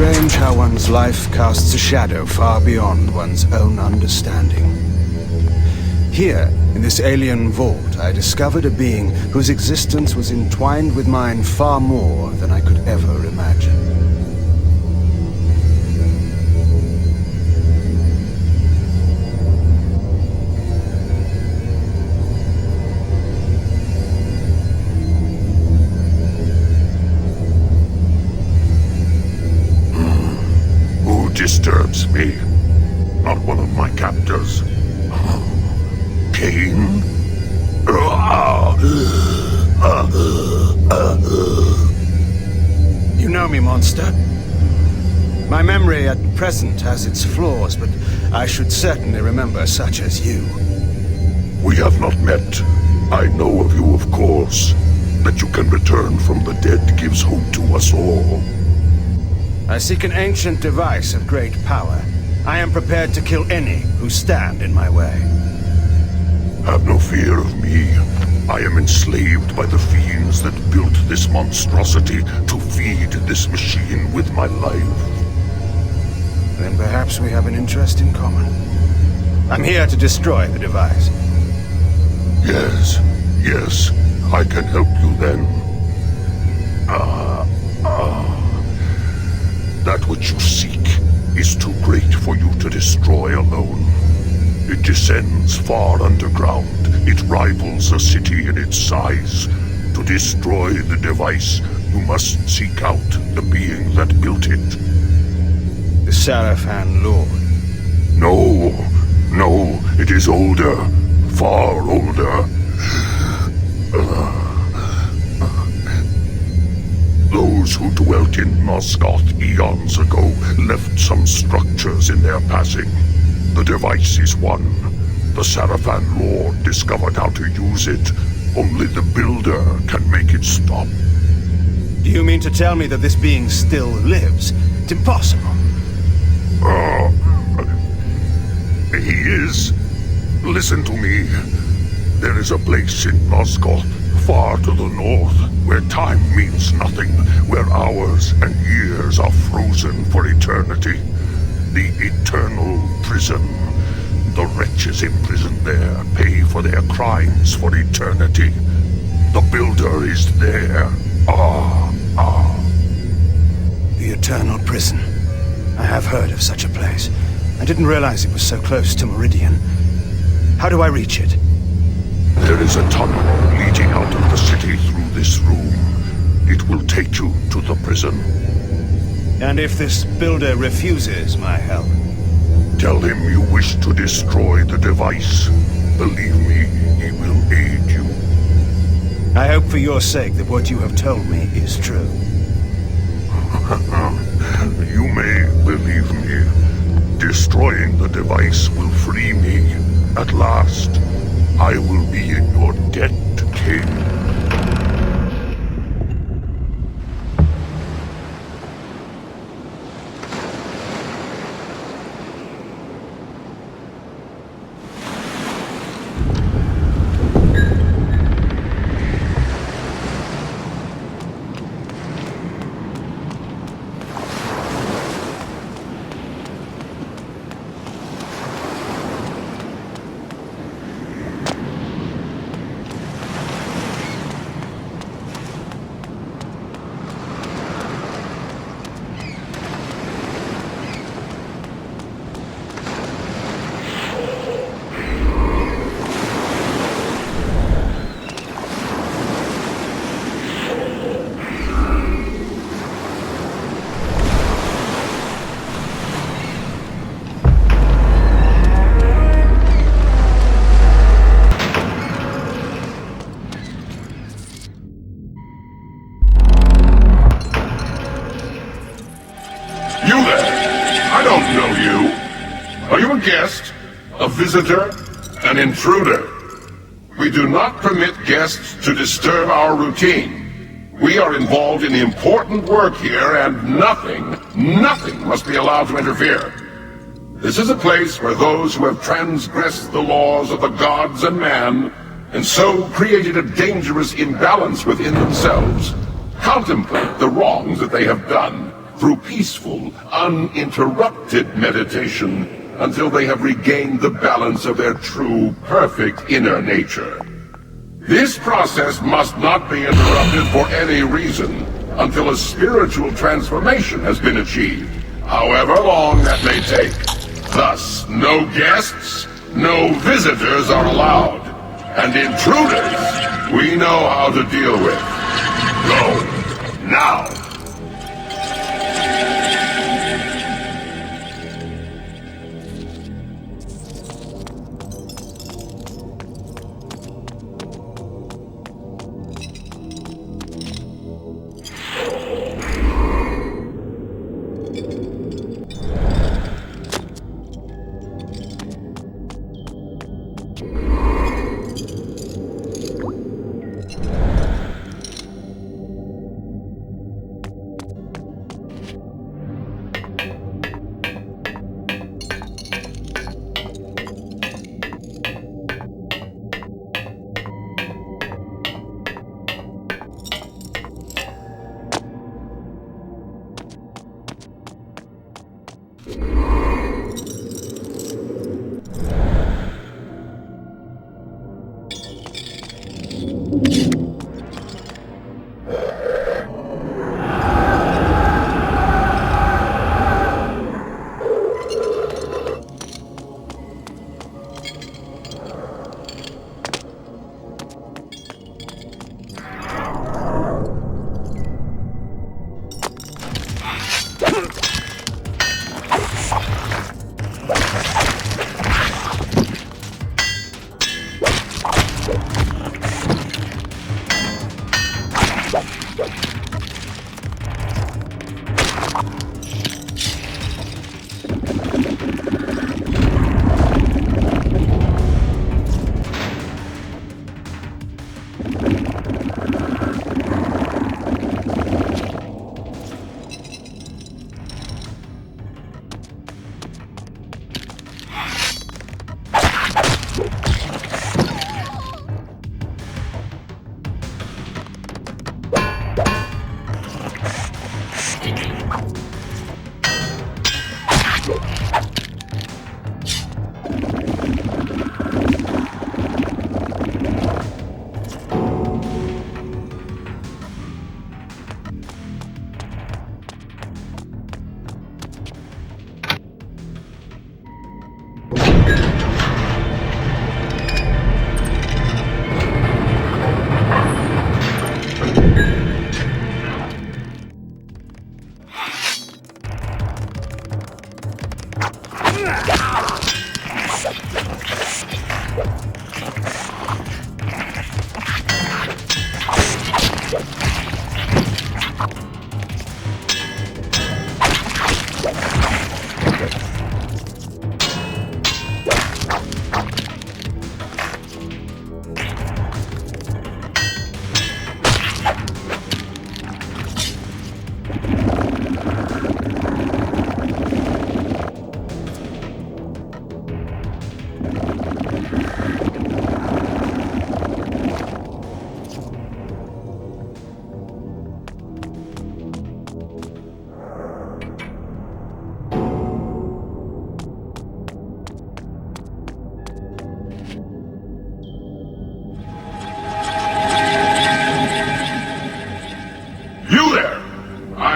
strange how one's life casts a shadow far beyond one's own understanding. Here, in this alien vault, I discovered a being whose existence was entwined with mine far more than I could ever imagine. Disturbs me. Not one of my captors. Kain? You know me, monster. My memory at present has its flaws, but I should certainly remember such as you. We have not met. I know of you, of course. That you can return from the dead gives hope to us all. I seek an ancient device of great power. I am prepared to kill any who stand in my way. Have no fear of me. I am enslaved by the fiends that built this monstrosity to feed this machine with my life. Then perhaps we have an interest in common. I'm here to destroy the device. Yes, I can help you then. That which you seek is too great for you to destroy alone. It descends far underground. It rivals a city in its size. To destroy the device, you must seek out the being that built it. The Sarafan Lord. No, it is older. Far older. Those who dwelt in Nosgoth eons ago left some structures in their passing. The device is one. The Sarafan Lord discovered how to use it. Only the Builder can make it stop. Do you mean to tell me that this being still lives? It's impossible. He is. Listen to me. There is a place in Nosgoth, far to the north, where time means nothing, where hours and years are frozen for eternity. The eternal prison. The wretches imprisoned there pay for their crimes for eternity. The Builder is there. The eternal prison. I have heard of such a place. I didn't realize it was so close to Meridian. How do I reach it? There is a tunnel leading out of the city through this room. It will take you to the prison. And if this Builder refuses my help? Tell him you wish to destroy the device. Believe me, he will aid you. I hope for your sake that what you have told me is true. You may believe me. Destroying the device will free me. At last, I will be in your debt, King. Guest, a visitor, an intruder. We do not permit guests to disturb our routine. We are involved in important work here, and nothing must be allowed to interfere. This is a place where those who have transgressed the laws of the gods and man, and so created a dangerous imbalance within themselves, contemplate the wrongs that they have done, through peaceful, uninterrupted meditation until they have regained the balance of their true, perfect inner nature. This process must not be interrupted for any reason until a spiritual transformation has been achieved, however long that may take. Thus, no guests, no visitors are allowed, and intruders we know how to deal with. Go, now!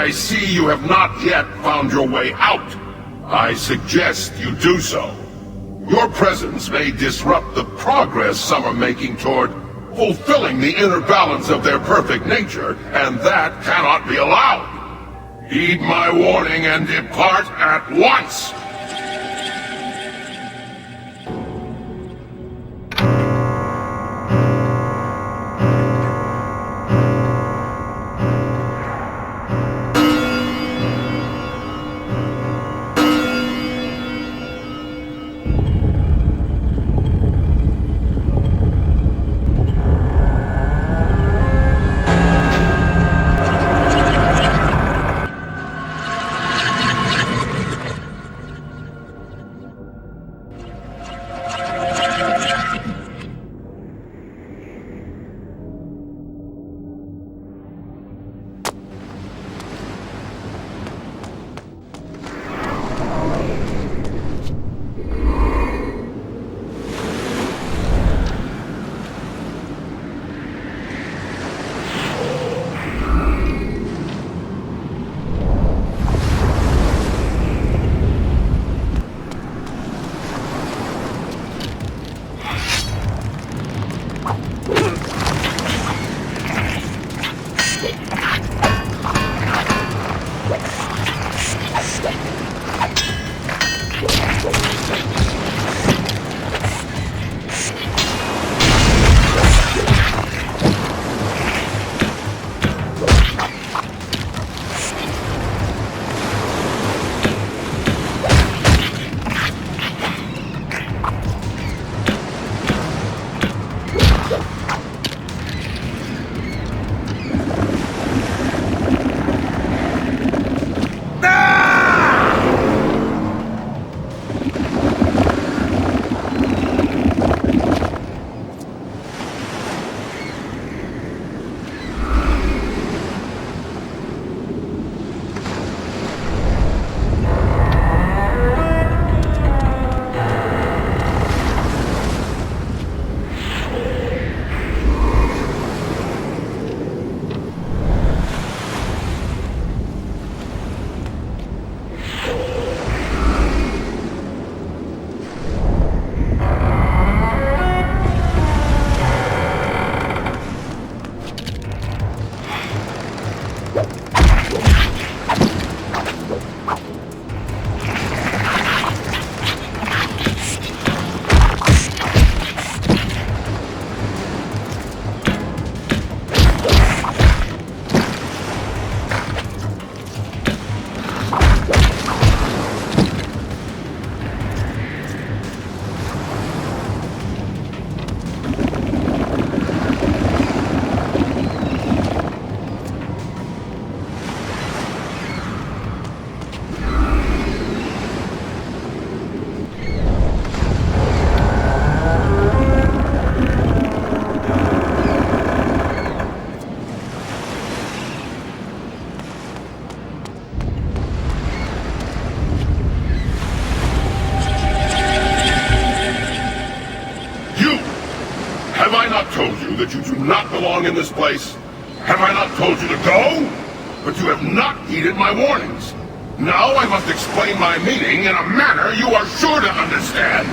I see you have not yet found your way out. I suggest you do so. Your presence may disrupt the progress some are making toward fulfilling the inner balance of their perfect nature, and that cannot be allowed. Heed my warning and depart at once! belong in this place? Have I not told you to go? But you have not heeded my warnings. Now I must explain my meaning in a manner you are sure to understand.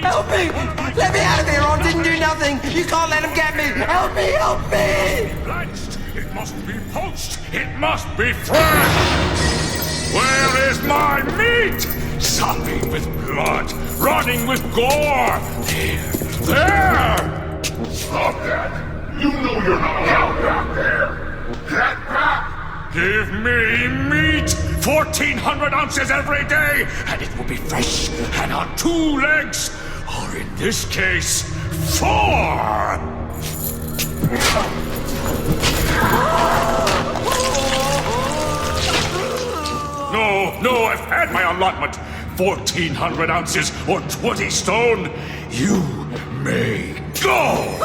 Help me! Let me out of here! I didn't do nothing! You can't let him get me! Help me! Help me! Blanched! It must be poached! It must be fresh! Where is my meat? Sopping with blood, running with gore! There! Stop that! You know you're not allowed back there! Get back! Give me meat! 1,400 ounces every day, and it will be fresh and on 2 legs! Or in this case, 4! No, I've had my allotment. 1,400 ounces or 20 stone. You may go.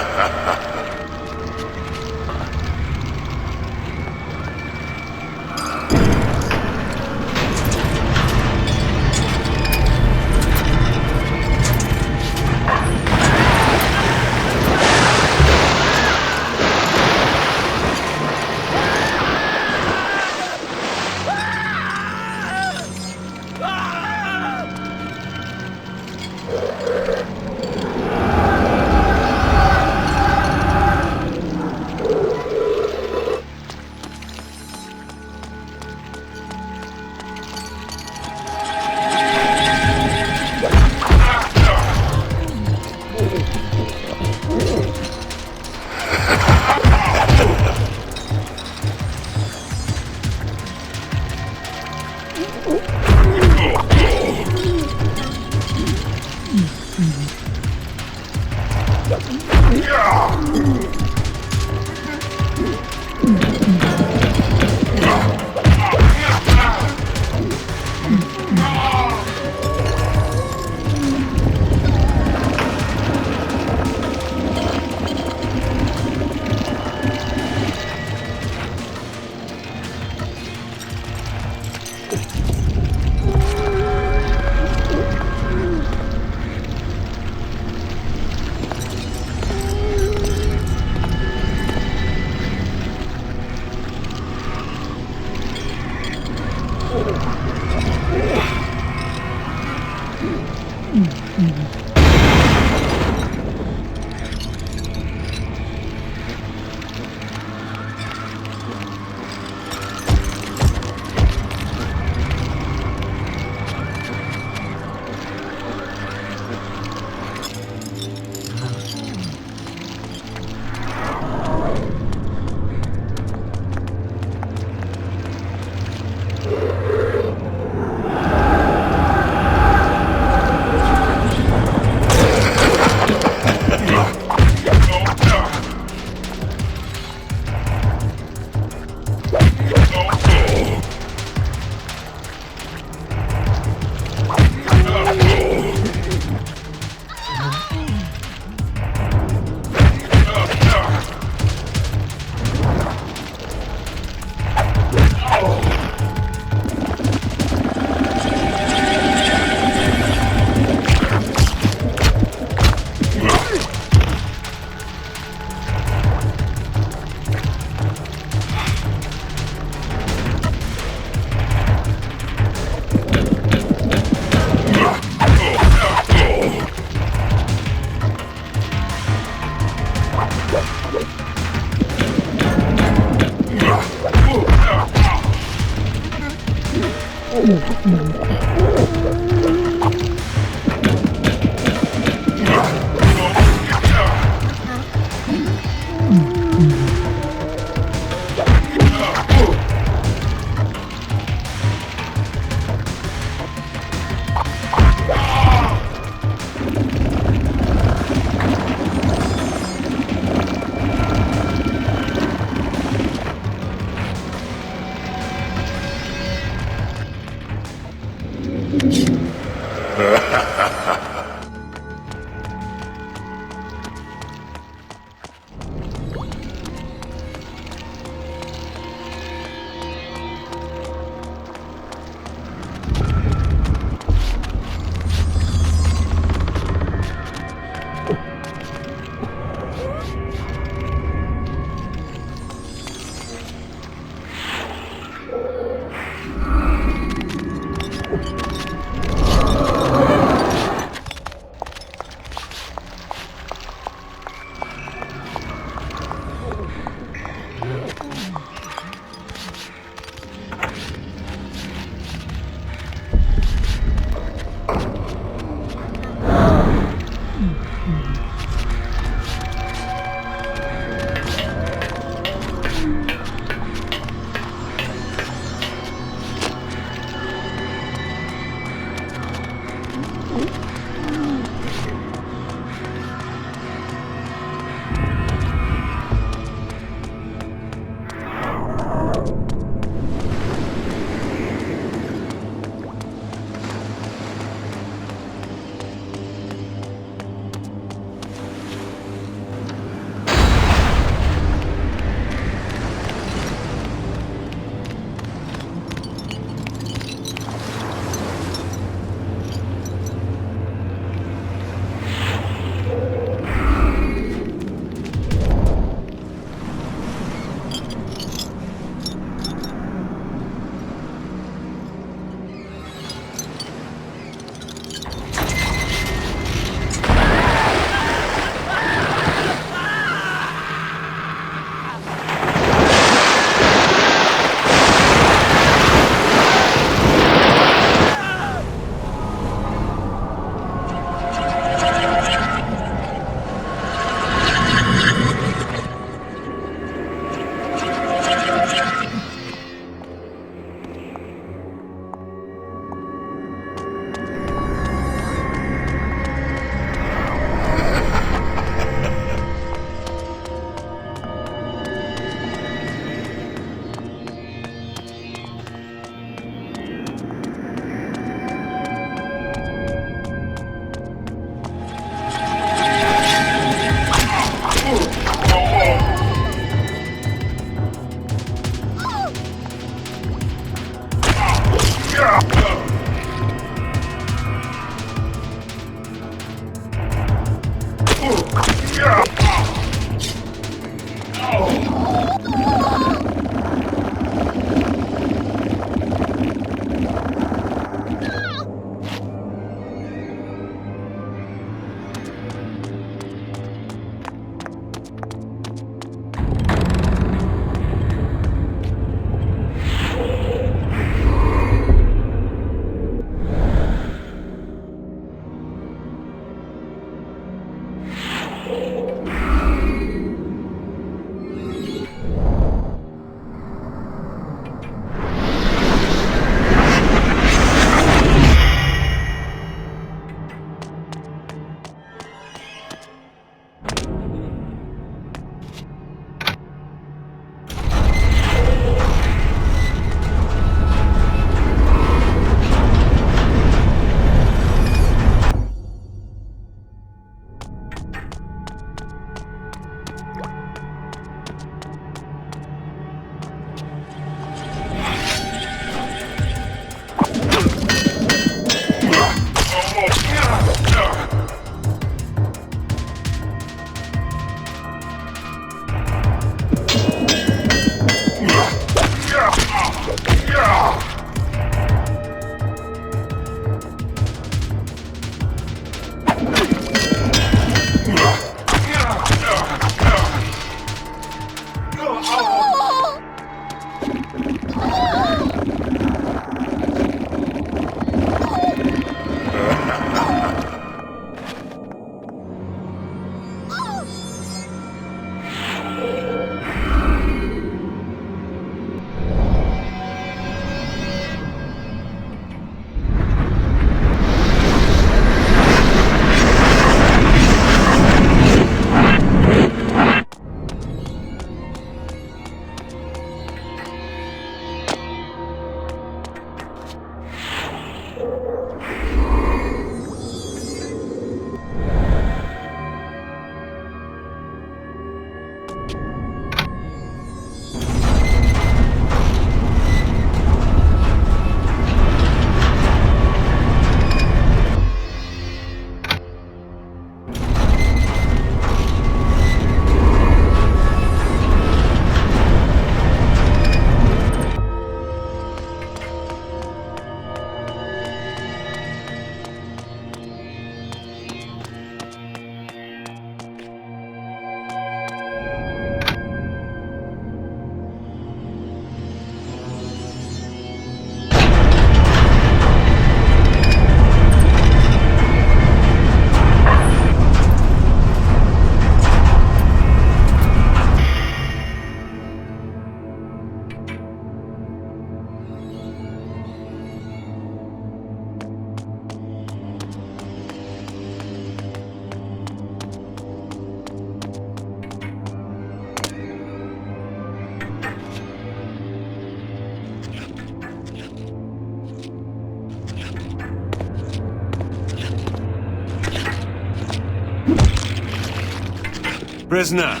Prisoner,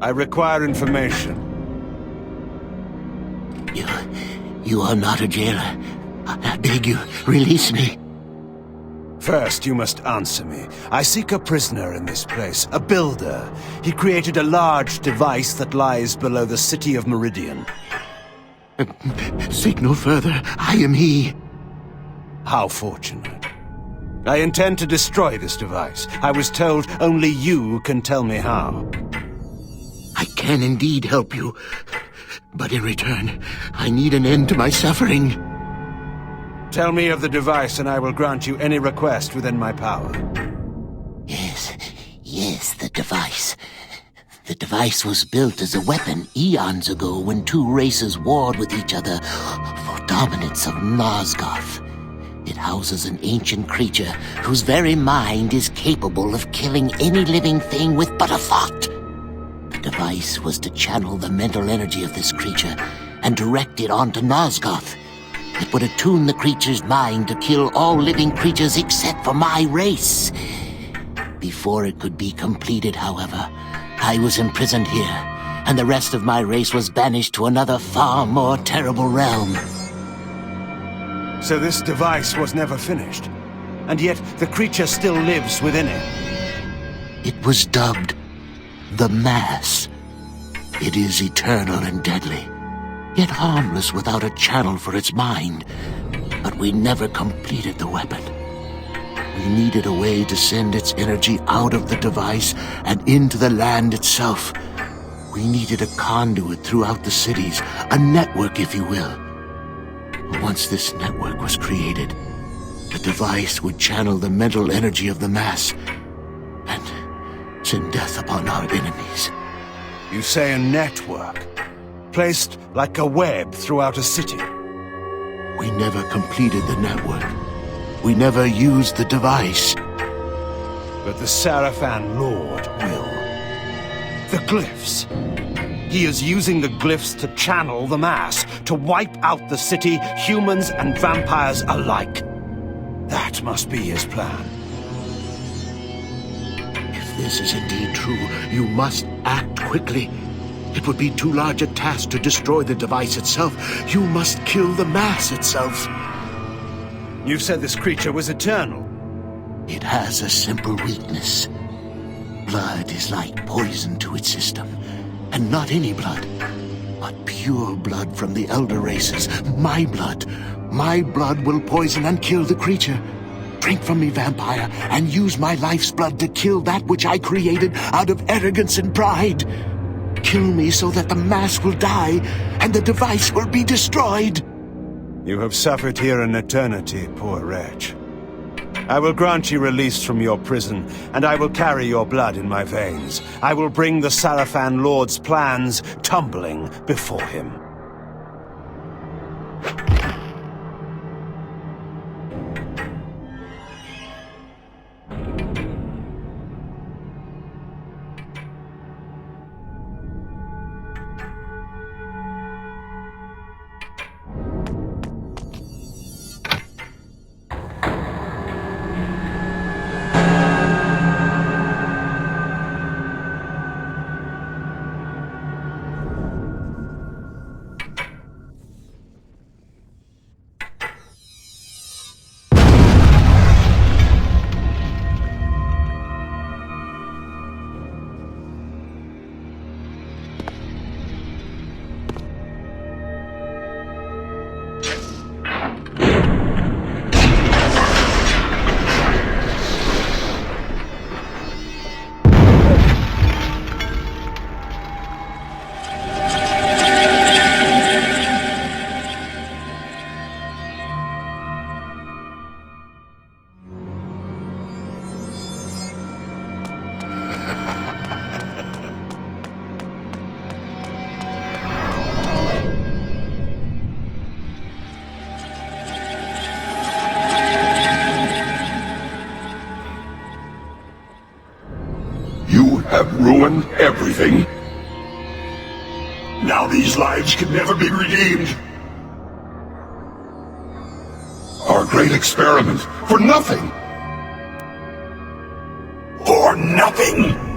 I require information. You are not a jailer. I beg you, release me. First, you must answer me. I seek a prisoner in this place, a builder. He created a large device that lies below the city of Meridian. Seek no further. I am he. How fortunate. I intend to destroy this device. I was told only you can tell me how. I can indeed help you. But in return, I need an end to my suffering. Tell me of the device and I will grant you any request within my power. Yes, the device. The device was built as a weapon eons ago when two races warred with each other for dominance of Nosgoth. It houses an ancient creature whose very mind is capable of killing any living thing with but a thought. The device was to channel the mental energy of this creature and direct it onto Nosgoth. It would attune the creature's mind to kill all living creatures except for my race. Before it could be completed, however, I was imprisoned here, and the rest of my race was banished to another far more terrible realm. So this device was never finished, and yet the creature still lives within it. It was dubbed the Mass. It is eternal and deadly, yet harmless without a channel for its mind. But we never completed the weapon. We needed a way to send its energy out of the device and into the land itself. We needed a conduit throughout the cities, a network, if you will. Once this network was created, the device would channel the mental energy of the Mass and send death upon our enemies. You say a network, placed like a web throughout a city. We never completed the network. We never used the device. But the Sarafan Lord will. The glyphs. He is using the glyphs to channel the Mass, to wipe out the city, humans and vampires alike. That must be his plan. If this is indeed true, you must act quickly. It would be too large a task to destroy the device itself. You must kill the Mass itself. You said this creature was eternal. It has a simple weakness. Blood is like poison to its system. And not any blood, but pure blood from the elder races. My blood. My blood will poison and kill the creature. Drink from me, vampire, and use my life's blood to kill that which I created out of arrogance and pride. Kill me so that the Mass will die, and the device will be destroyed. You have suffered here an eternity, poor wretch. I will grant you release from your prison, and I will carry your blood in my veins. I will bring the Sarafan Lord's plans tumbling before him. Ruined everything. Now these lives can never be redeemed. Our great experiment, for nothing. For nothing!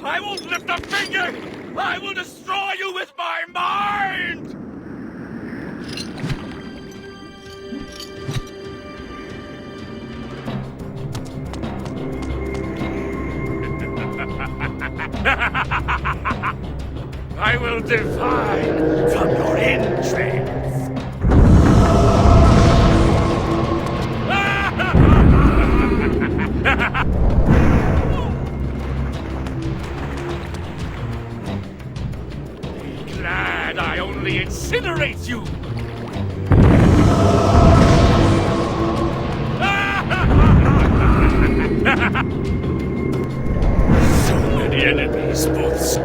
I won't lift a finger! I will destroy you with my mind! I will divide from your entrails! Be glad I only incinerate you! So many enemies, both.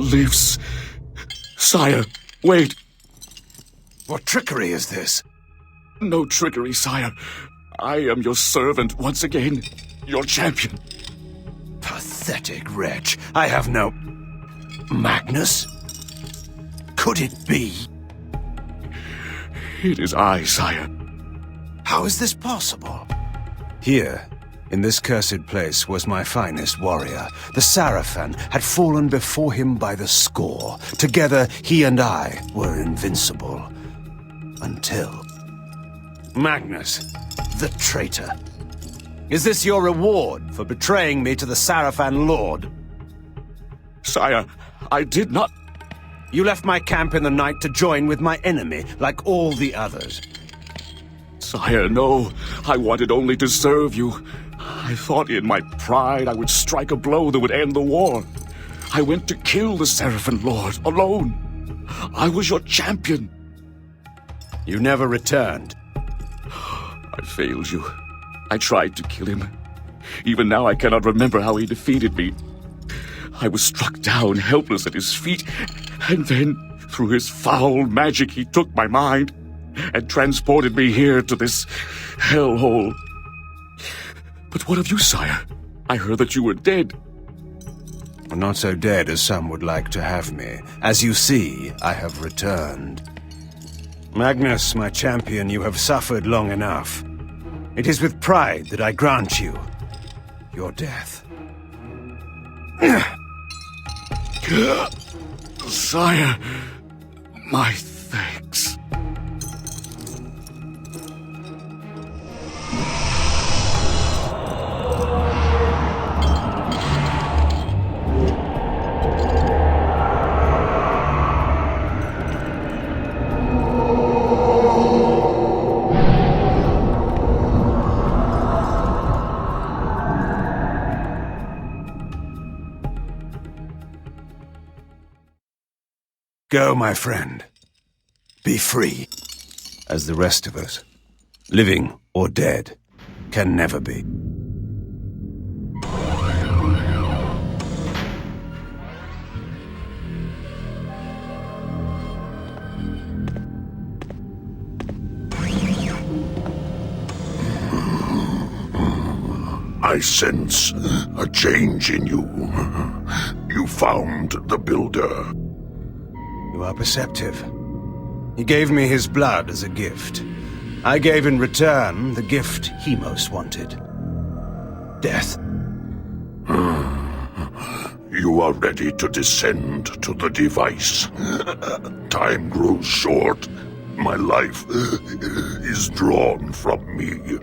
lives. Sire, wait. What trickery is this? No trickery, sire. I am your servant once again. Your champion. Pathetic wretch. I have no... Magnus? Could it be? It is I, sire. How is this possible? Here, in this cursed place, was my finest warrior. The Sarafan had fallen before him by the score. Together, he and I were invincible. Until... Magnus, the traitor. Is this your reward for betraying me to the Sarafan Lord? Sire, I did not... You left my camp in the night to join with my enemy, like all the others. Sire, no. I wanted only to serve you. I thought in my pride I would strike a blow that would end the war. I went to kill the Sarafan Lord, alone. I was your champion. You never returned. I failed you. I tried to kill him. Even now I cannot remember how he defeated me. I was struck down, helpless at his feet, and then, through his foul magic, he took my mind and transported me here to this hellhole. But what of you, sire? I heard that you were dead. Not so dead as some would like to have me. As you see, I have returned. Magnus, my champion, you have suffered long enough. It is with pride that I grant you your death. Sire, my thanks. Go, my friend. Be free. As the rest of us, living or dead, can never be. I sense a change in you. You found the Builder. You are perceptive. He gave me his blood as a gift. I gave in return the gift he most wanted. Death. You are ready to descend to the device. Time grows short. My life is drawn from me.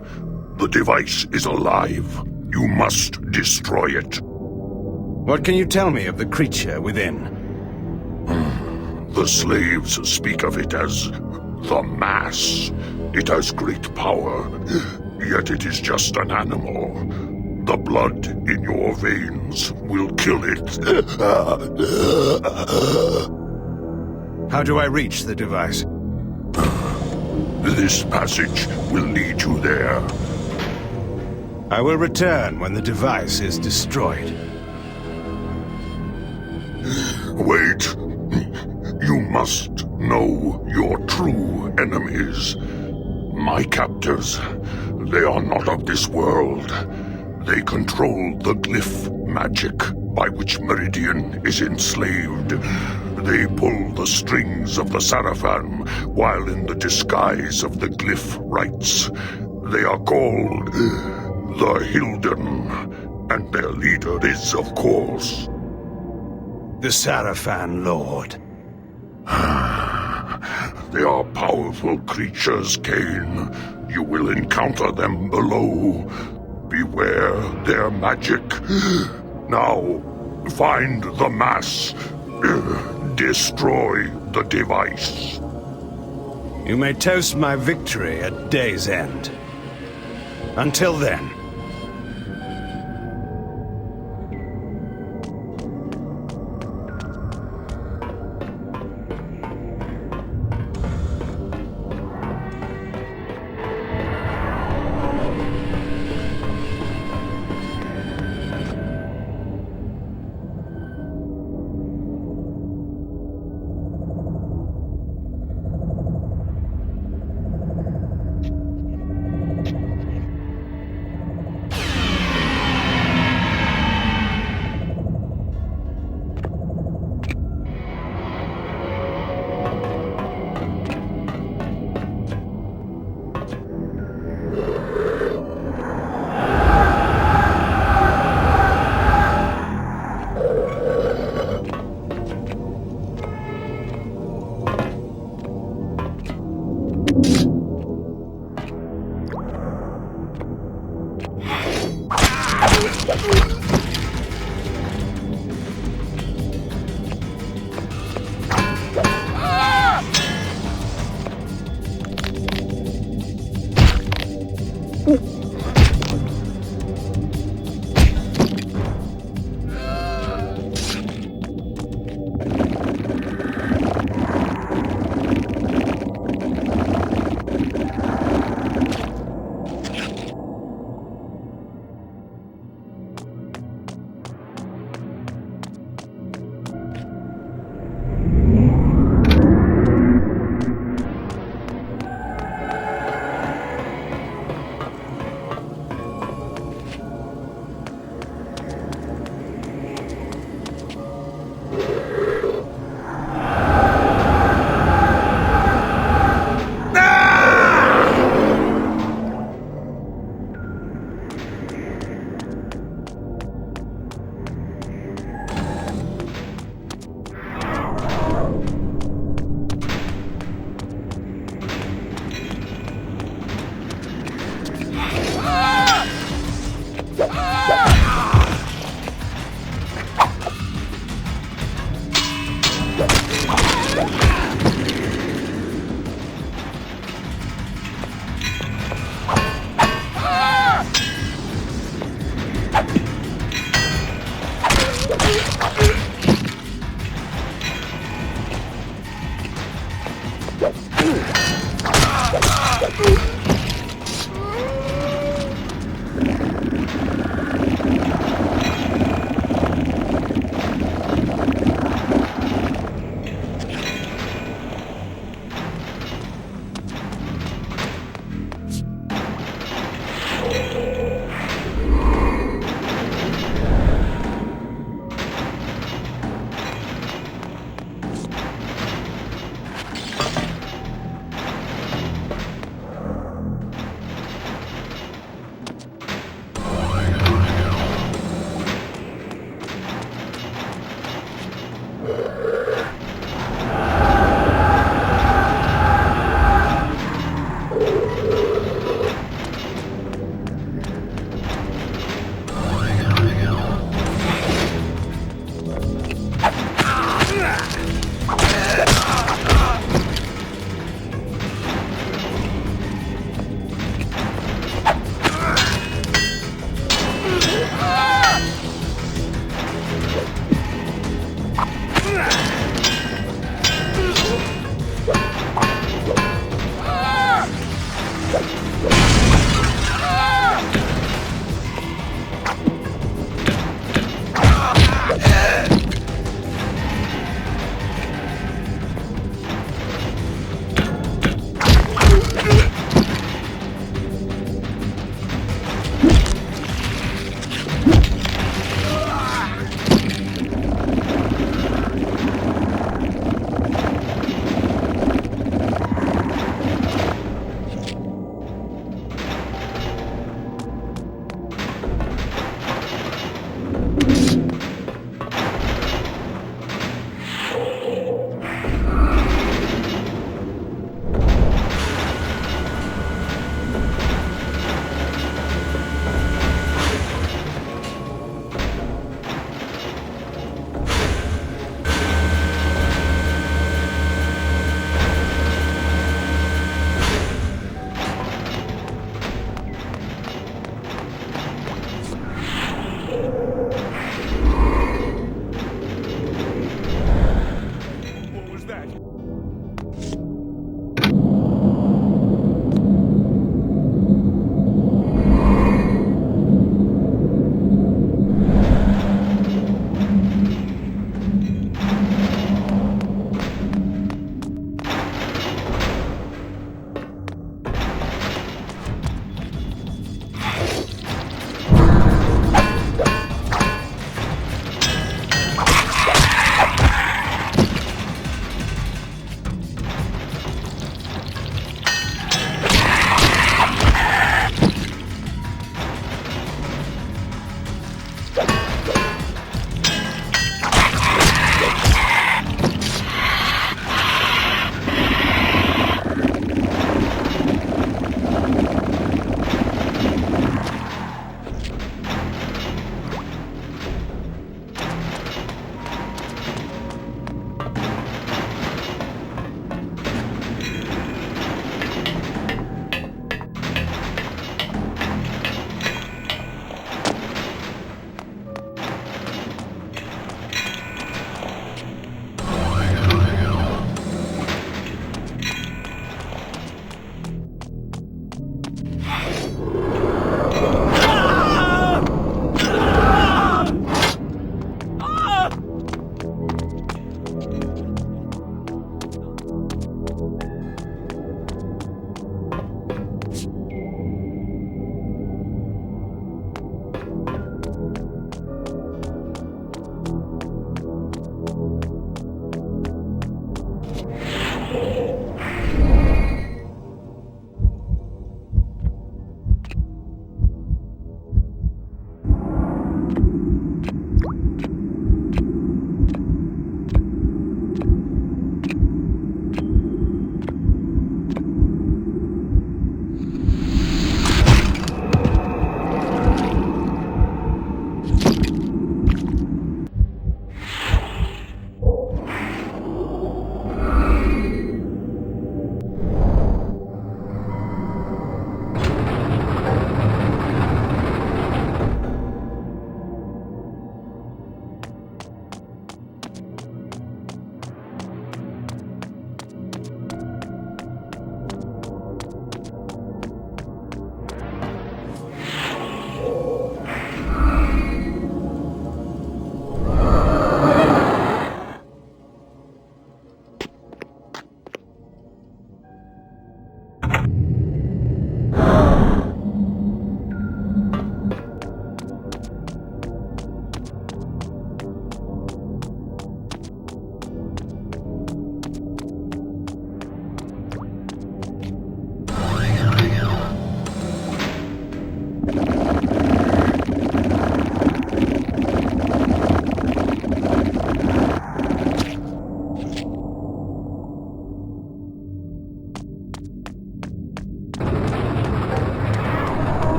The device is alive. You must destroy it. What can you tell me of the creature within? The slaves speak of it as the Mass. It has great power, yet it is just an animal. The blood in your veins will kill it. How do I reach the device? This passage will lead you there. I will return when the device is destroyed. Wait. You must know your true enemies. My captors, they are not of this world. They control the glyph magic by which Meridian is enslaved. They pull the strings of the Sarafan while in the disguise of the glyph rites. They are called the Hylden, and their leader is, of course, the Sarafan Lord. They are powerful creatures, Kain. You will encounter them below. Beware their magic. Now, find the Mass. Destroy the device. You may toast my victory at day's end. Until then.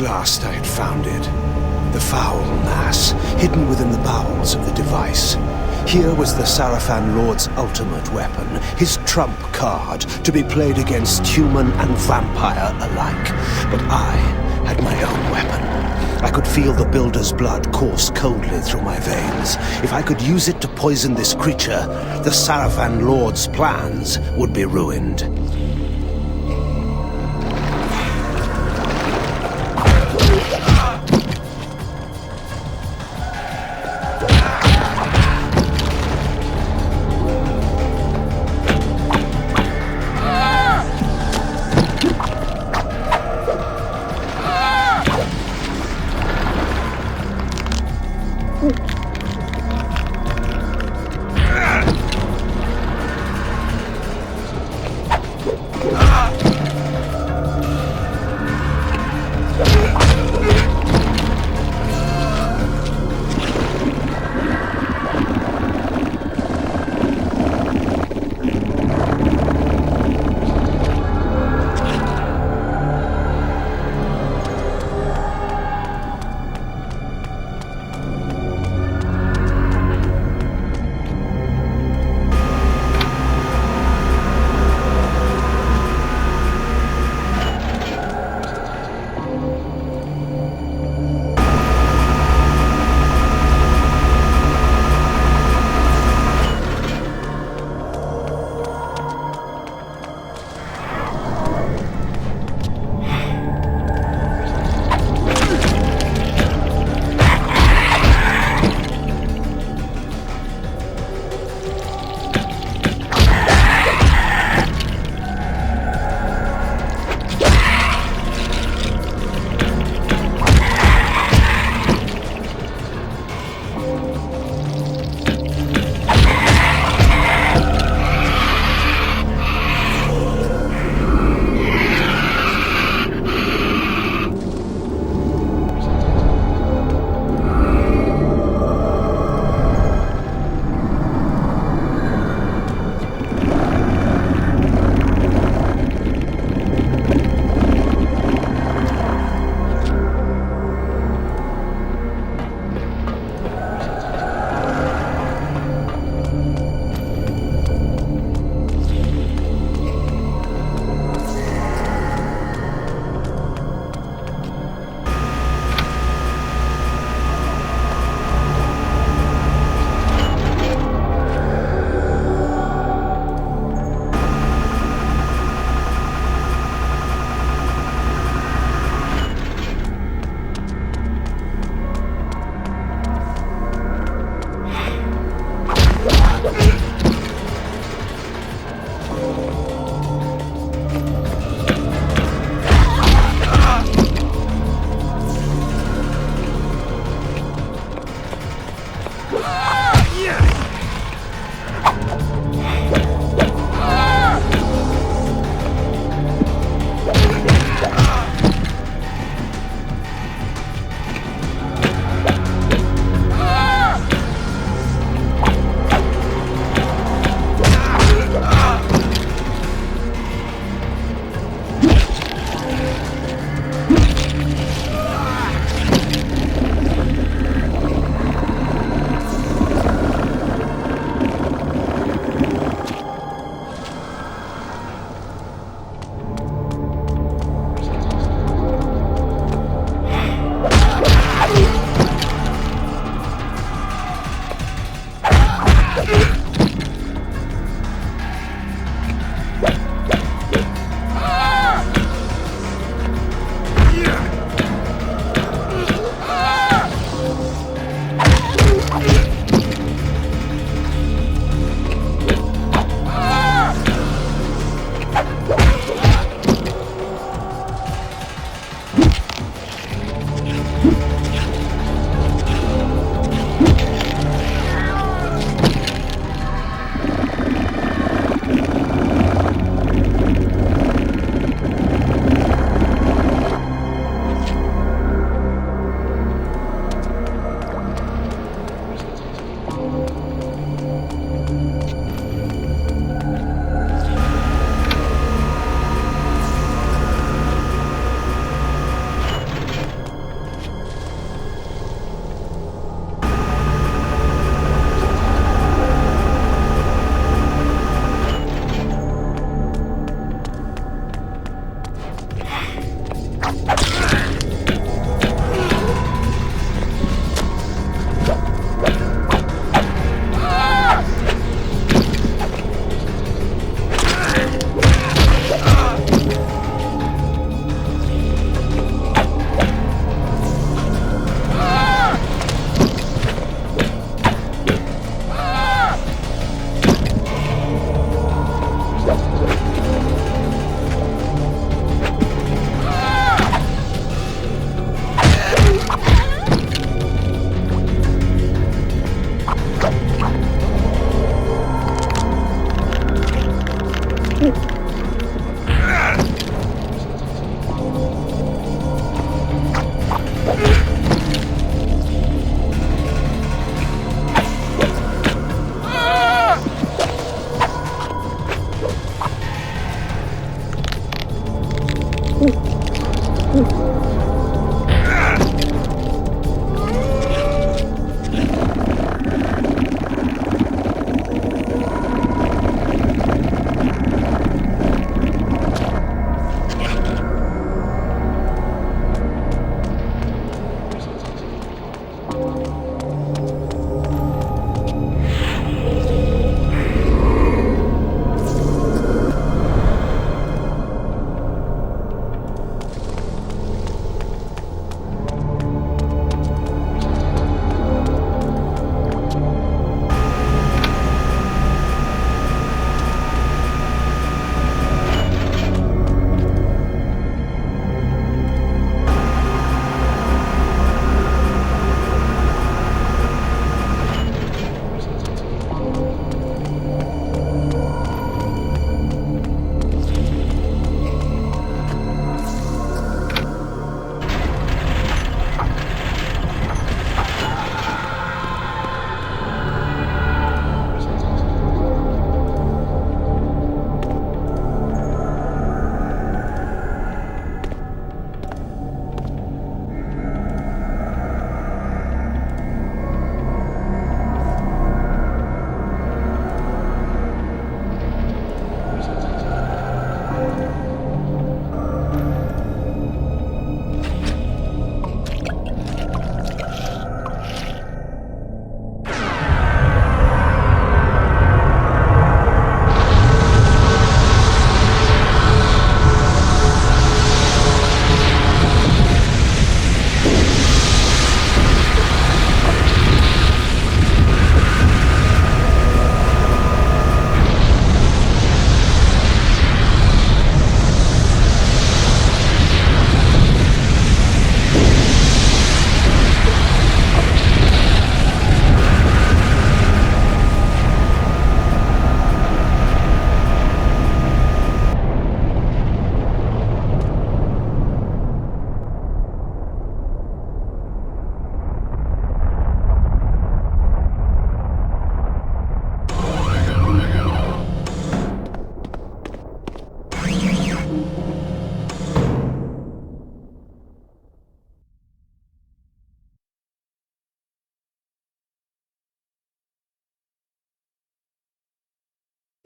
At last I had found it. The foul mass, hidden within the bowels of the device. Here was the Sarafan Lord's ultimate weapon, his trump card, to be played against human and vampire alike. But I had my own weapon. I could feel the Builder's blood course coldly through my veins. If I could use it to poison this creature, the Sarafan Lord's plans would be ruined.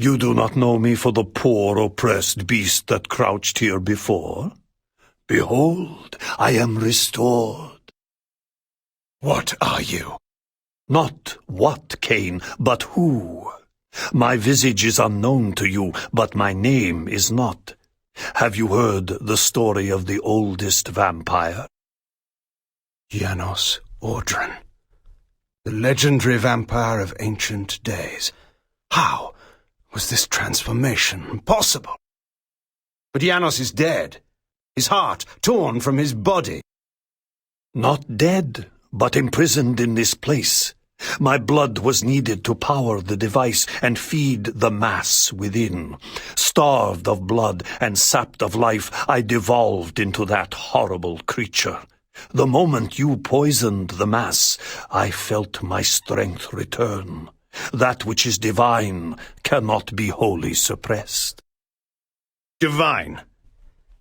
You do not know me for the poor oppressed beast that crouched here before? Behold, I am restored. What are you? Not what, Kain, but who. My visage is unknown to you, but my name is not. Have you heard the story of the oldest vampire? Janos Audron, the legendary vampire of ancient days. How was this transformation possible? But Janos is dead, his heart torn from his body. Not dead, but imprisoned in this place. My blood was needed to power the device and feed the mass within. Starved of blood and sapped of life, I devolved into that horrible creature. The moment you poisoned the mass, I felt my strength return. That which is divine cannot be wholly suppressed. Divine?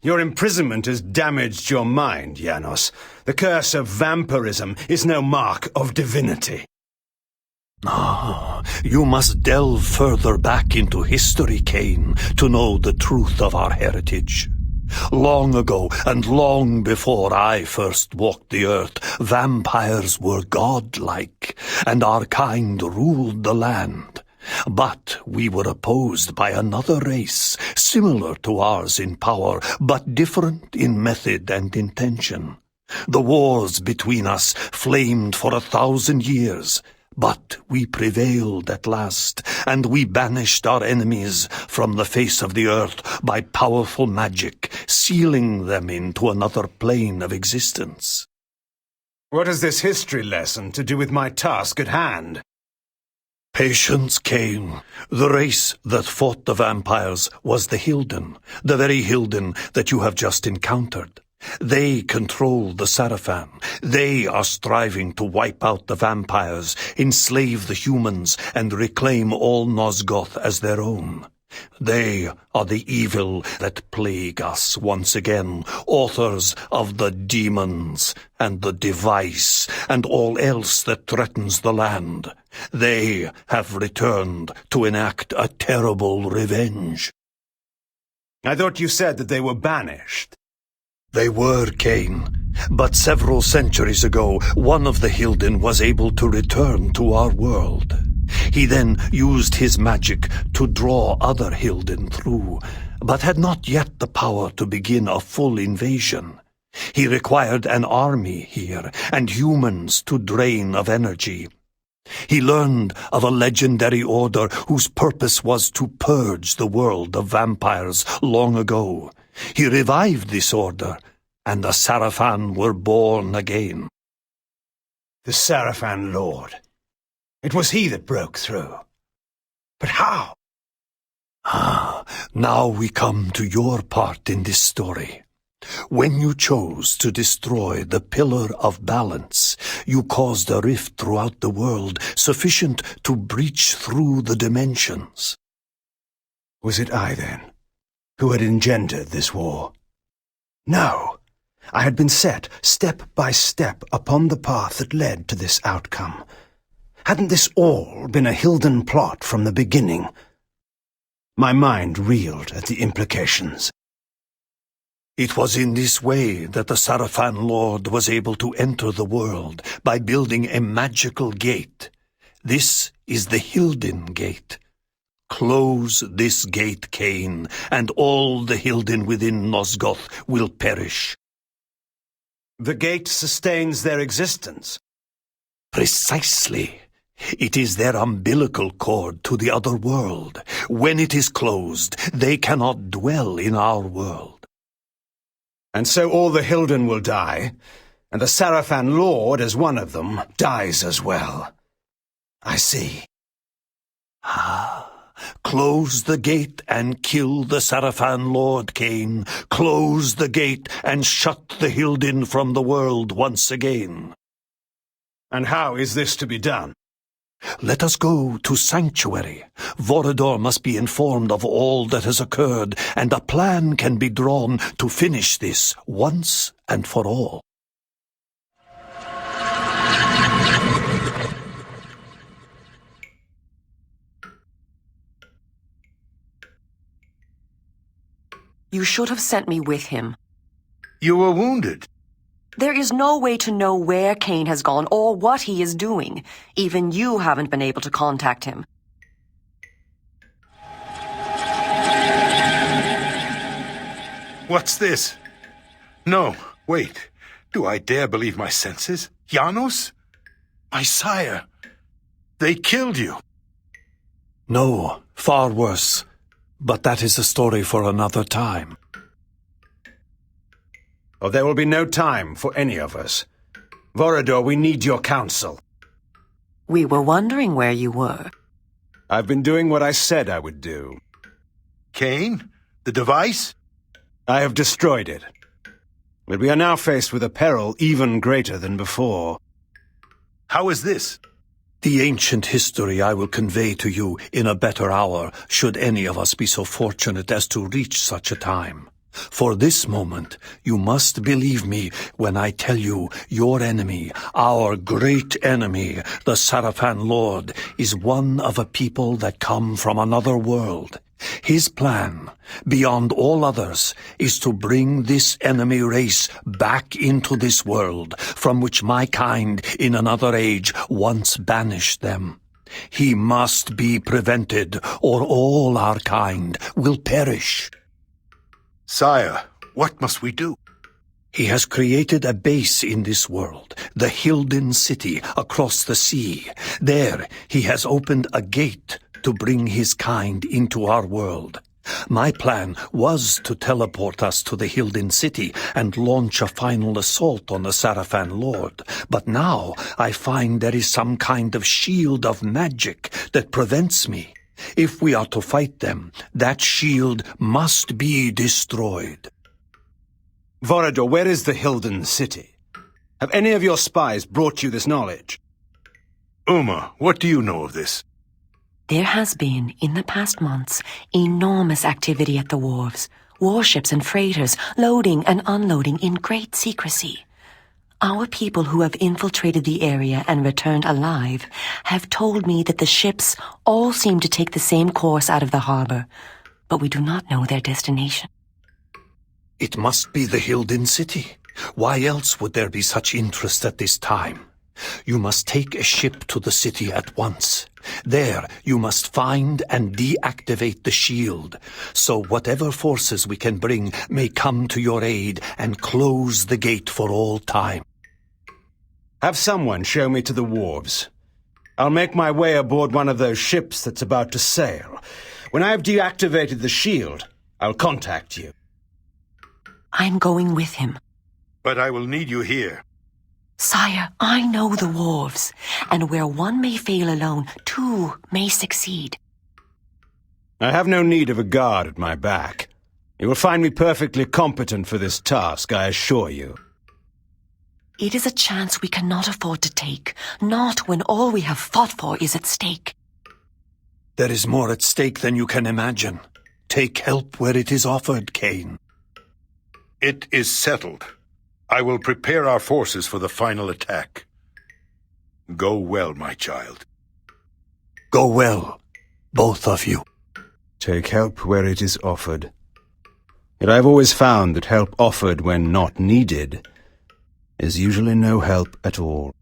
Your imprisonment has damaged your mind, Janos. The curse of vampirism is no mark of divinity. You must delve further back into history, Kain, to know the truth of our heritage. Long ago, and long before I first walked the earth, vampires were godlike, and our kind ruled the land. But we were opposed by another race, similar to ours in power, but different in method and intention. The wars between us flamed for 1,000 years, but we prevailed at last, and we banished our enemies from the face of the earth by powerful magic, sealing them into another plane of existence. What has this history lesson to do with my task at hand? Patience, Kain. The race that fought the vampires was the Hylden, the very Hylden that you have just encountered. They control the Sarafan. They are striving to wipe out the vampires, enslave the humans, and reclaim all Nosgoth as their own. They are the evil that plague us once again, authors of the demons and the device and all else that threatens the land. They have returned to enact a terrible revenge. I thought you said that they were banished. They were, Kain, but several centuries ago, one of the Hylden was able to return to our world. He then used his magic to draw other Hylden through, but had not yet the power to begin a full invasion. He required an army here, and humans to drain of energy. He learned of a legendary order whose purpose was to purge the world of vampires long ago. He revived this order, and the Sarafan were born again. The Sarafan Lord. It was he that broke through. But how? Now we come to your part in this story. When you chose to destroy the Pillar of Balance, you caused a rift throughout the world sufficient to breach through the dimensions. Was it I, then, who had engendered this war? No. I had been set, step by step, upon the path that led to this outcome. Hadn't this all been a Hylden plot from the beginning? My mind reeled at the implications. It was in this way that the Sarafan Lord was able to enter the world, by building a magical gate. This is the Hylden Gate. Close this gate, Kain, and all the Hylden within Nosgoth will perish. The gate sustains their existence. Precisely. It is their umbilical cord to the other world. When it is closed, they cannot dwell in our world. And so all the Hylden will die, and the Sarafan Lord, as one of them, dies as well. I see. Close the gate and kill the Sarafan Lord, Kain. Close the gate and shut the Hylden from the world once again. And how is this to be done? Let us go to Sanctuary. Vorador must be informed of all that has occurred, and a plan can be drawn to finish this once and for all. You should have sent me with him. You were wounded. There is no way to know where Kain has gone or what he is doing. Even you haven't been able to contact him. What's this? No, wait. Do I dare believe my senses? Janos? My sire. They killed you. No, far worse. But that is a story for another time. Oh, there will be no time for any of us. Vorador, we need your counsel. We were wondering where you were. I've been doing what I said I would do. Kain? The device? I have destroyed it. But we are now faced with a peril even greater than before. How is this? The ancient history I will convey to you in a better hour, should any of us be so fortunate as to reach such a time. For this moment, you must believe me when I tell you your enemy, our great enemy, the Sarafan Lord, is one of a people that come from another world. His plan, beyond all others, is to bring this enemy race back into this world, from which my kind in another age once banished them. He must be prevented, or all our kind will perish. Sire, what must we do? He has created a base in this world, the Hylden city across the sea. There, he has opened a gate to bring his kind into our world. My plan was to teleport us to the Hylden city and launch a final assault on the Sarafan Lord. But now I find there is some kind of shield of magic that prevents me. If we are to fight them, that shield must be destroyed. Vorador, where is the Hylden city? Have any of your spies brought you this knowledge? Umah, what do you know of this? There has been, in the past months, enormous activity at the wharves. Warships and freighters loading and unloading in great secrecy. Our people who have infiltrated the area and returned alive have told me that the ships all seem to take the same course out of the harbor, but we do not know their destination. It must be the Hylden city. Why else would there be such interest at this time? You must take a ship to the city at once. There, you must find and deactivate the shield, so whatever forces we can bring may come to your aid and close the gate for all time. Have someone show me to the wharves. I'll make my way aboard one of those ships that's about to sail. When I have deactivated the shield, I'll contact you. I'm going with him. But I will need you here. Sire, I know the wharves, and where one may fail alone, two may succeed. I have no need of a guard at my back. You will find me perfectly competent for this task, I assure you. It is a chance we cannot afford to take, not when all we have fought for is at stake. There is more at stake than you can imagine. Take help where it is offered, Kain. It is settled. I will prepare our forces for the final attack. Go well, my child. Go well, both of you. Take help where it is offered. Yet I've always found that help offered when not needed is usually no help at all.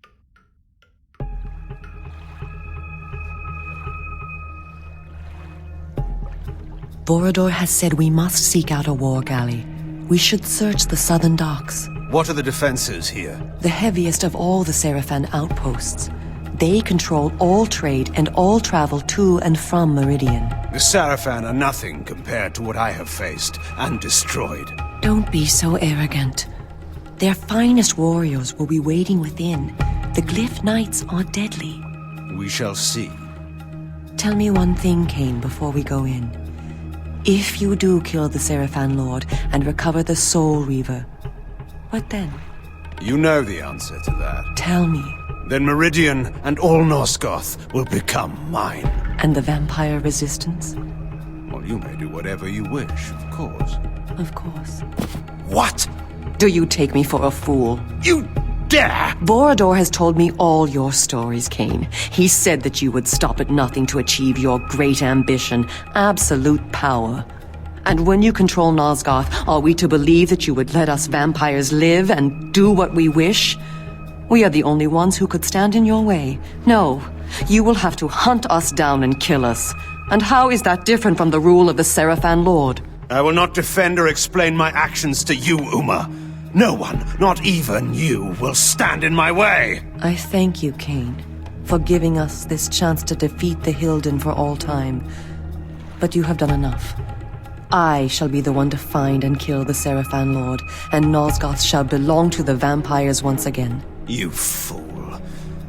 Vorador has said we must seek out a war galley. We should search the southern docks. What are the defenses here? The heaviest of all the Sarafan outposts. They control all trade and all travel to and from Meridian. The Sarafan are nothing compared to what I have faced and destroyed. Don't be so arrogant. Their finest warriors will be waiting within. The Glyph Knights are deadly. We shall see. Tell me one thing, Kain, before we go in. If you do kill the Sarafan Lord and recover the Soul Reaver, what then? You know the answer to that. Tell me. Then Meridian and all Nosgoth will become mine. And the vampire resistance? Well, you may do whatever you wish, of course. Of course. What? Do you take me for a fool? You dare! Vorador has told me all your stories, Kain. He said that you would stop at nothing to achieve your great ambition, absolute power. And when you control Nosgoth, are we to believe that you would let us vampires live and do what we wish? We are the only ones who could stand in your way. No, you will have to hunt us down and kill us. And how is that different from the rule of the Seraphan Lord? I will not defend or explain my actions to you, Umah. No one, not even you, will stand in my way. I thank you, Kain, for giving us this chance to defeat the Hylden for all time. But you have done enough. I shall be the one to find and kill the Seraphan Lord, and Nosgoth shall belong to the vampires once again. You fool.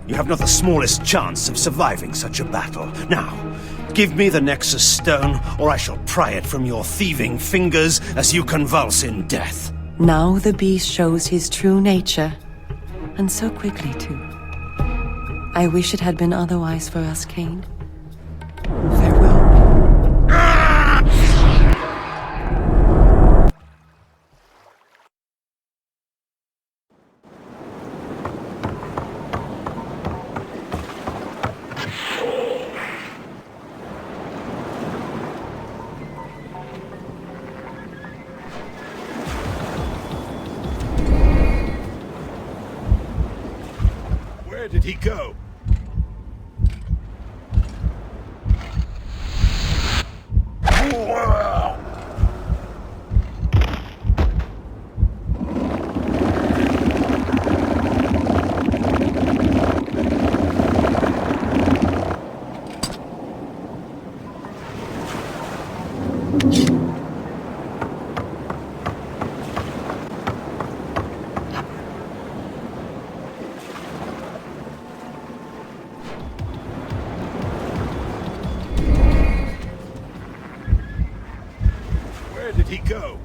You have not the smallest chance of surviving such a battle. Now, give me the Nexus Stone, or I shall pry it from your thieving fingers as you convulse in death. Now the beast shows his true nature, and so quickly, too. I wish it had been otherwise for us, Kain. Farewell. Where did he go? Where did he go?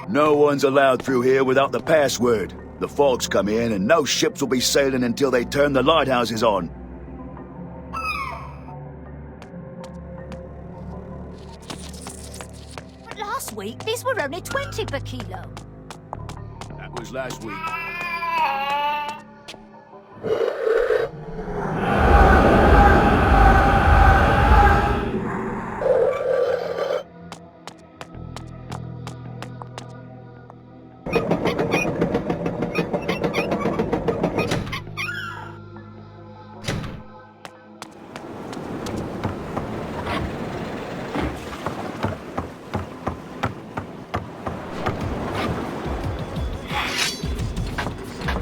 No one's allowed through here without the password. The fog's come in and no ships will be sailing until they turn the lighthouses on. Last week, these were only 20 per kilo. That was last week.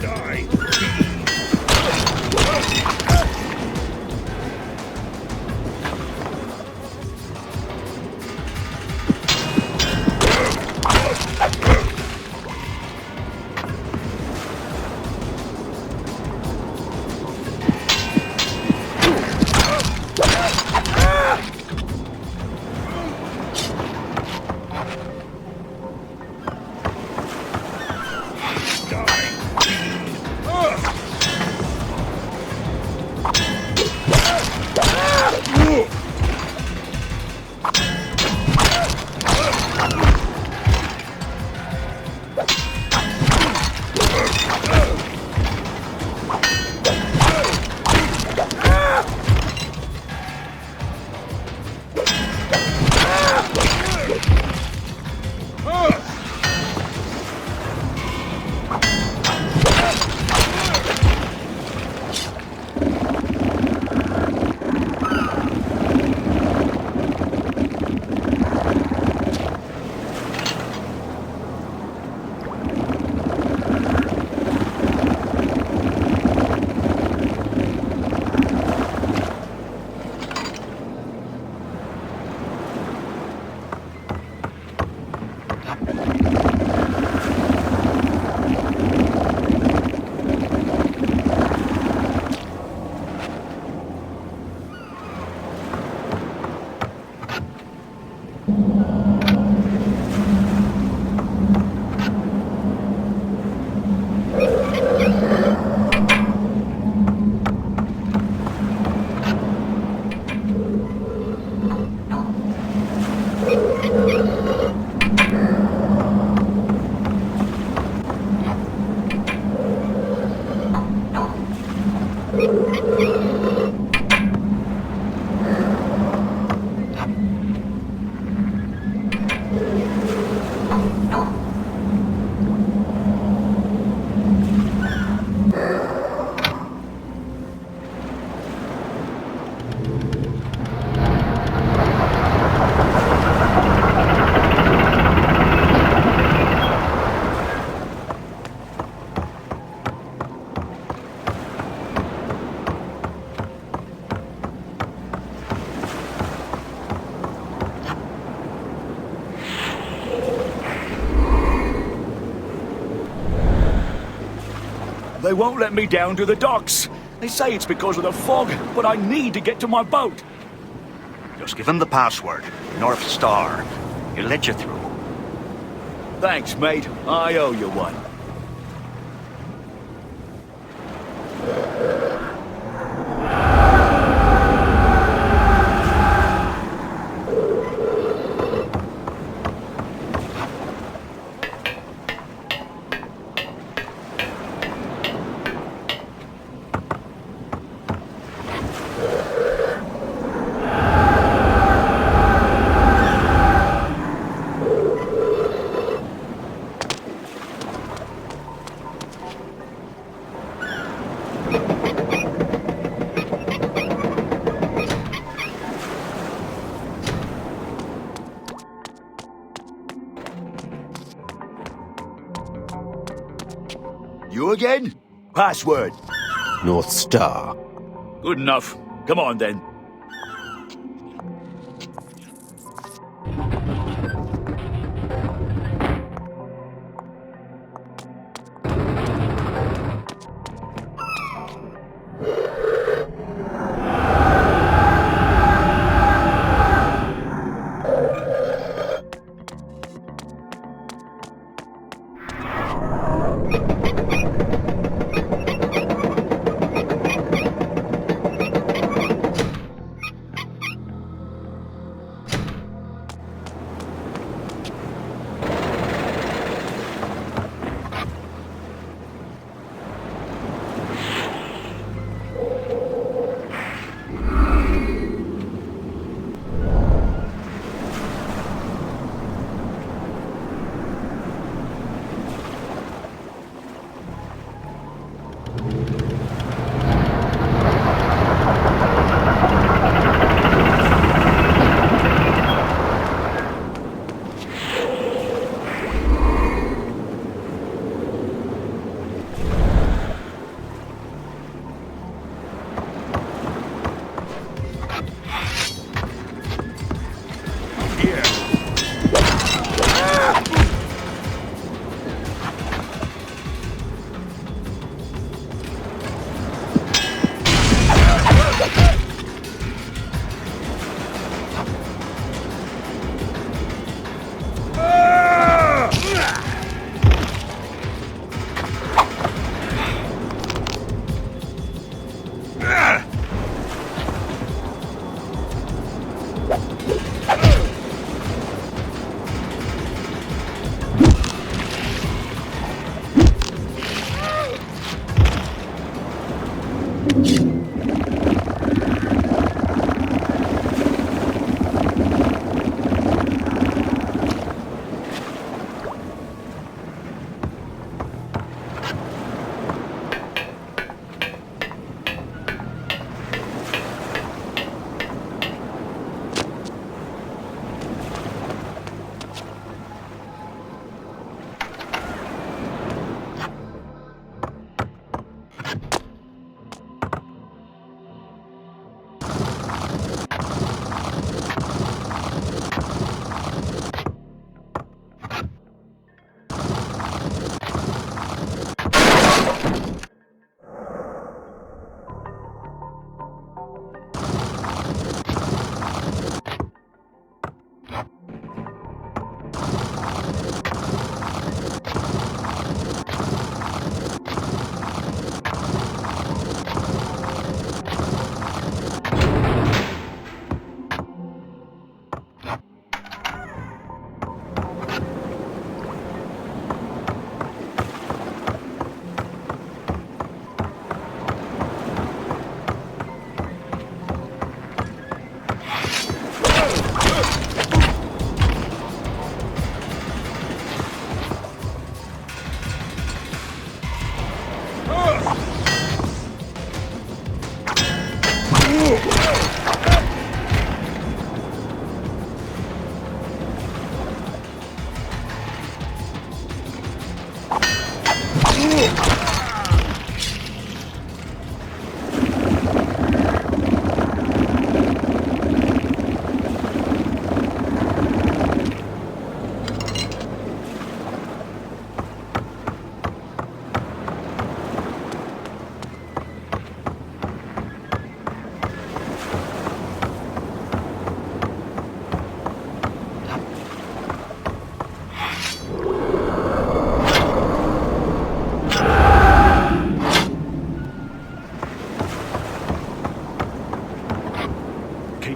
Die! They won't let me down to the docks. They say it's because of the fog, but I need to get to my boat. Just give him the password. North Star. He'll let you through. Thanks, mate. I owe you one. You again? Password. North Star. Good enough. Come on, then.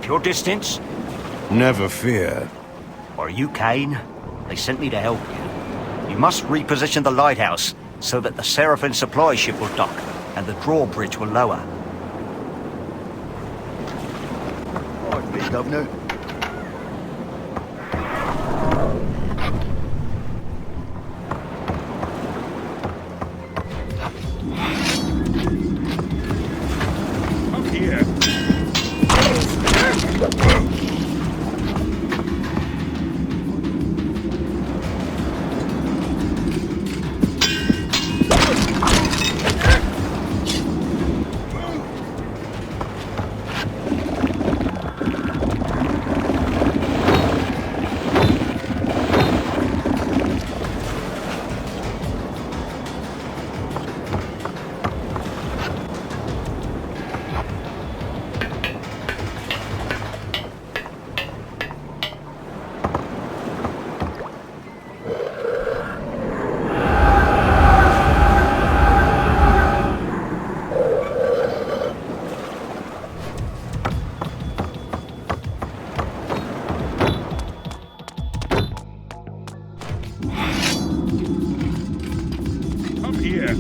Keep your distance. Never fear. Are you Kain? They sent me to help you. You must reposition the lighthouse so that the Seraphim supply ship will dock and the drawbridge will lower. Pardon me, Governor. Come here.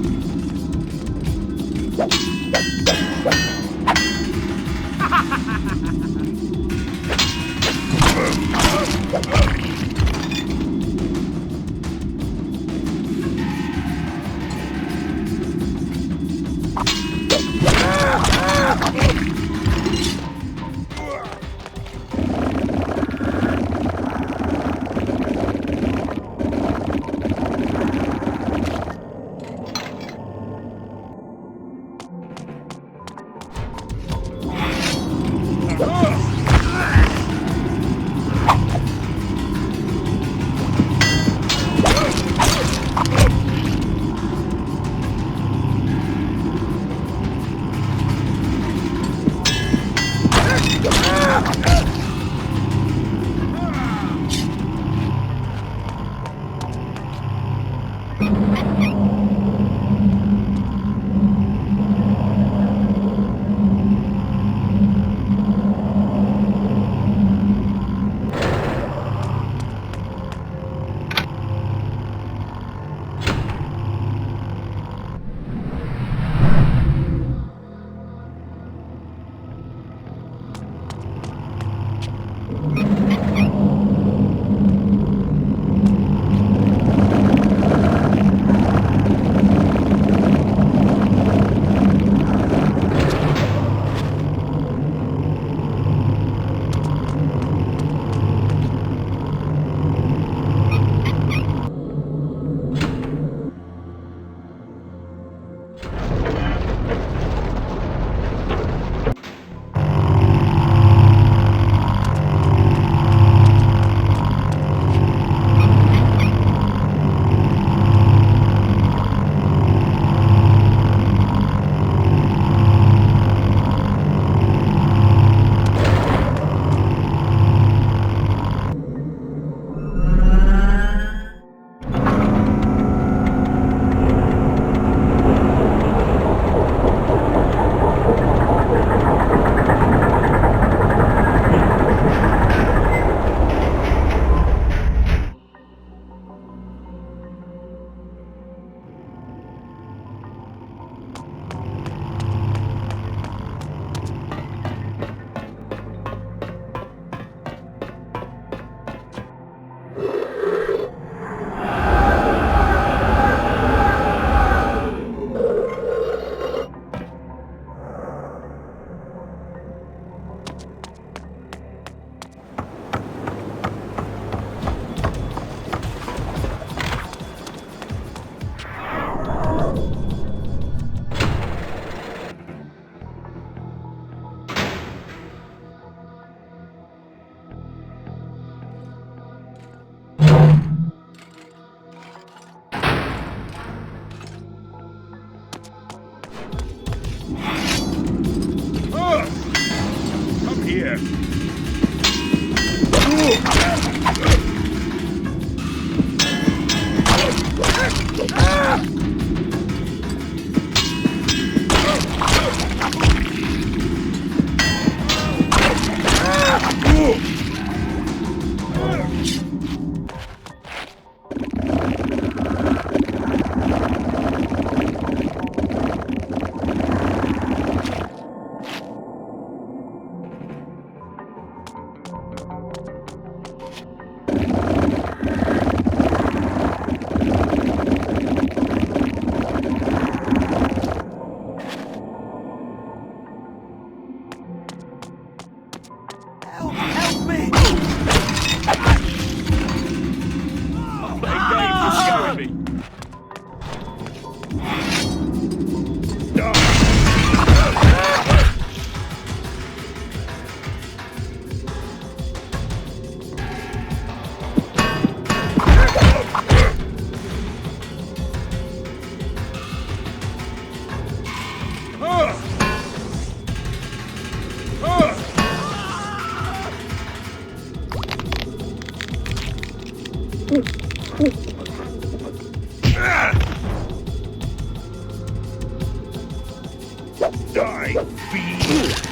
Die, fiend!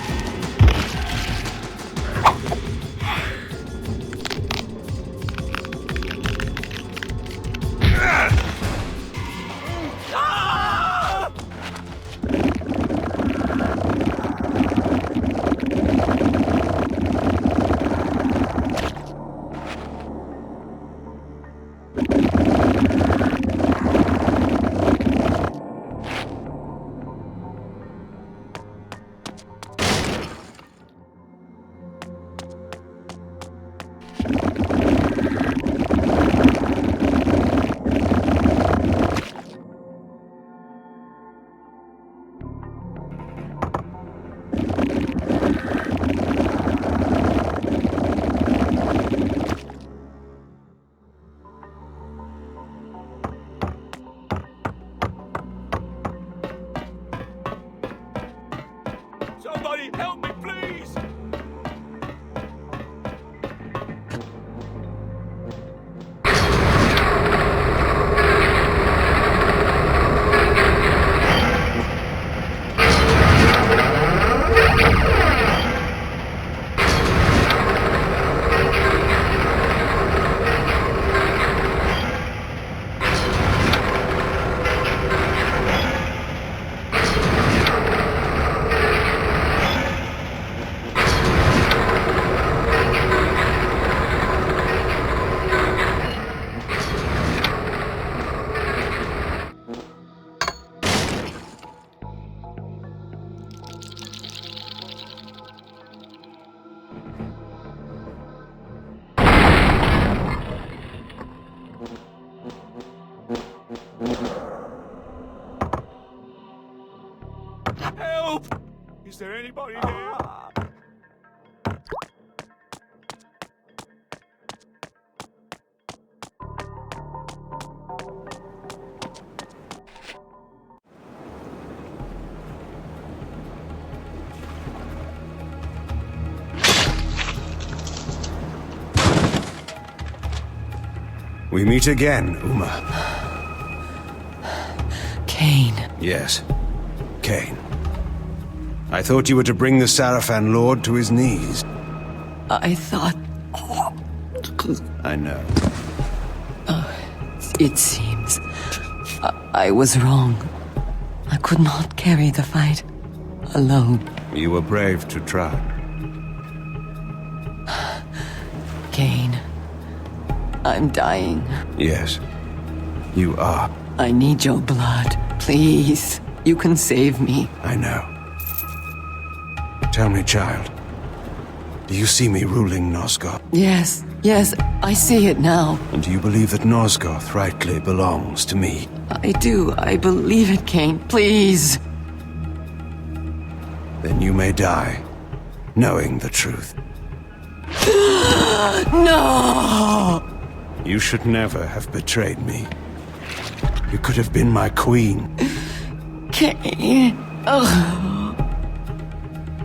Somebody help me, please! Help! Is there anybody there? We meet again, Umah. Kain. Yes, Kain. I thought you were to bring the Sarafan Lord to his knees. I thought... I know. It seems... I was wrong. I could not carry the fight alone. You were brave to try. Kain, I'm dying. Yes, you are. I need your blood. Please, you can save me. I know. Tell me, child, do you see me ruling Nosgoth? Yes, I see it now. And do you believe that Nosgoth rightly belongs to me? I do. I believe it, Kain. Please. Then you may die, knowing the truth. No! You should never have betrayed me. You could have been my queen. Kain.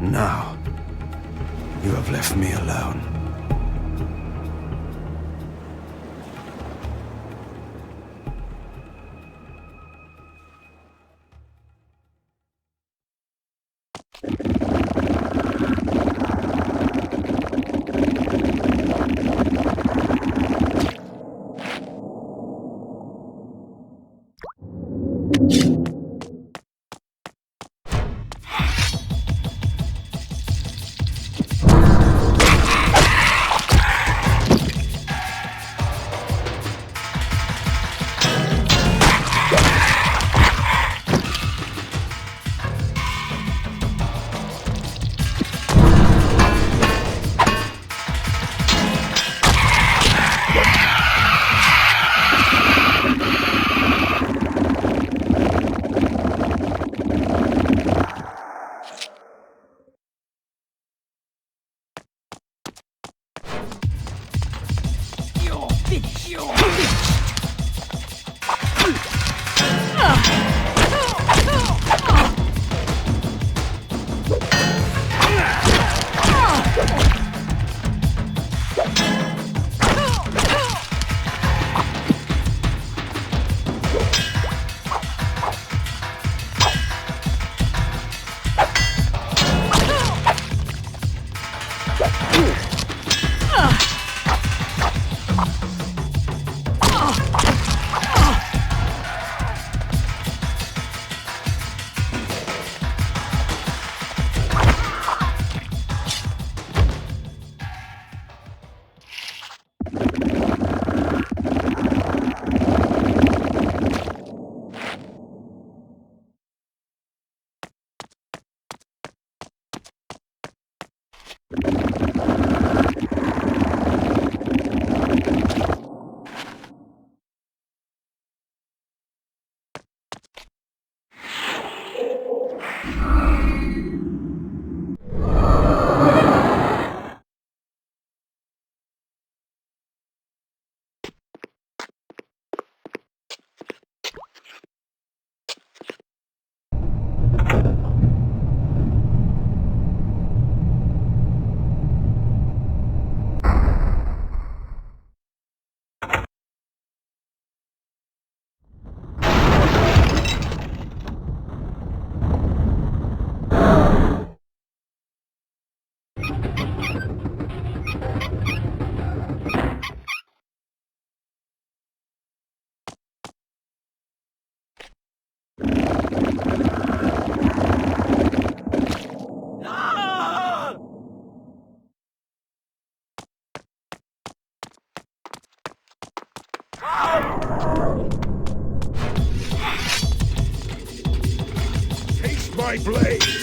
Now, you have left me alone. blade!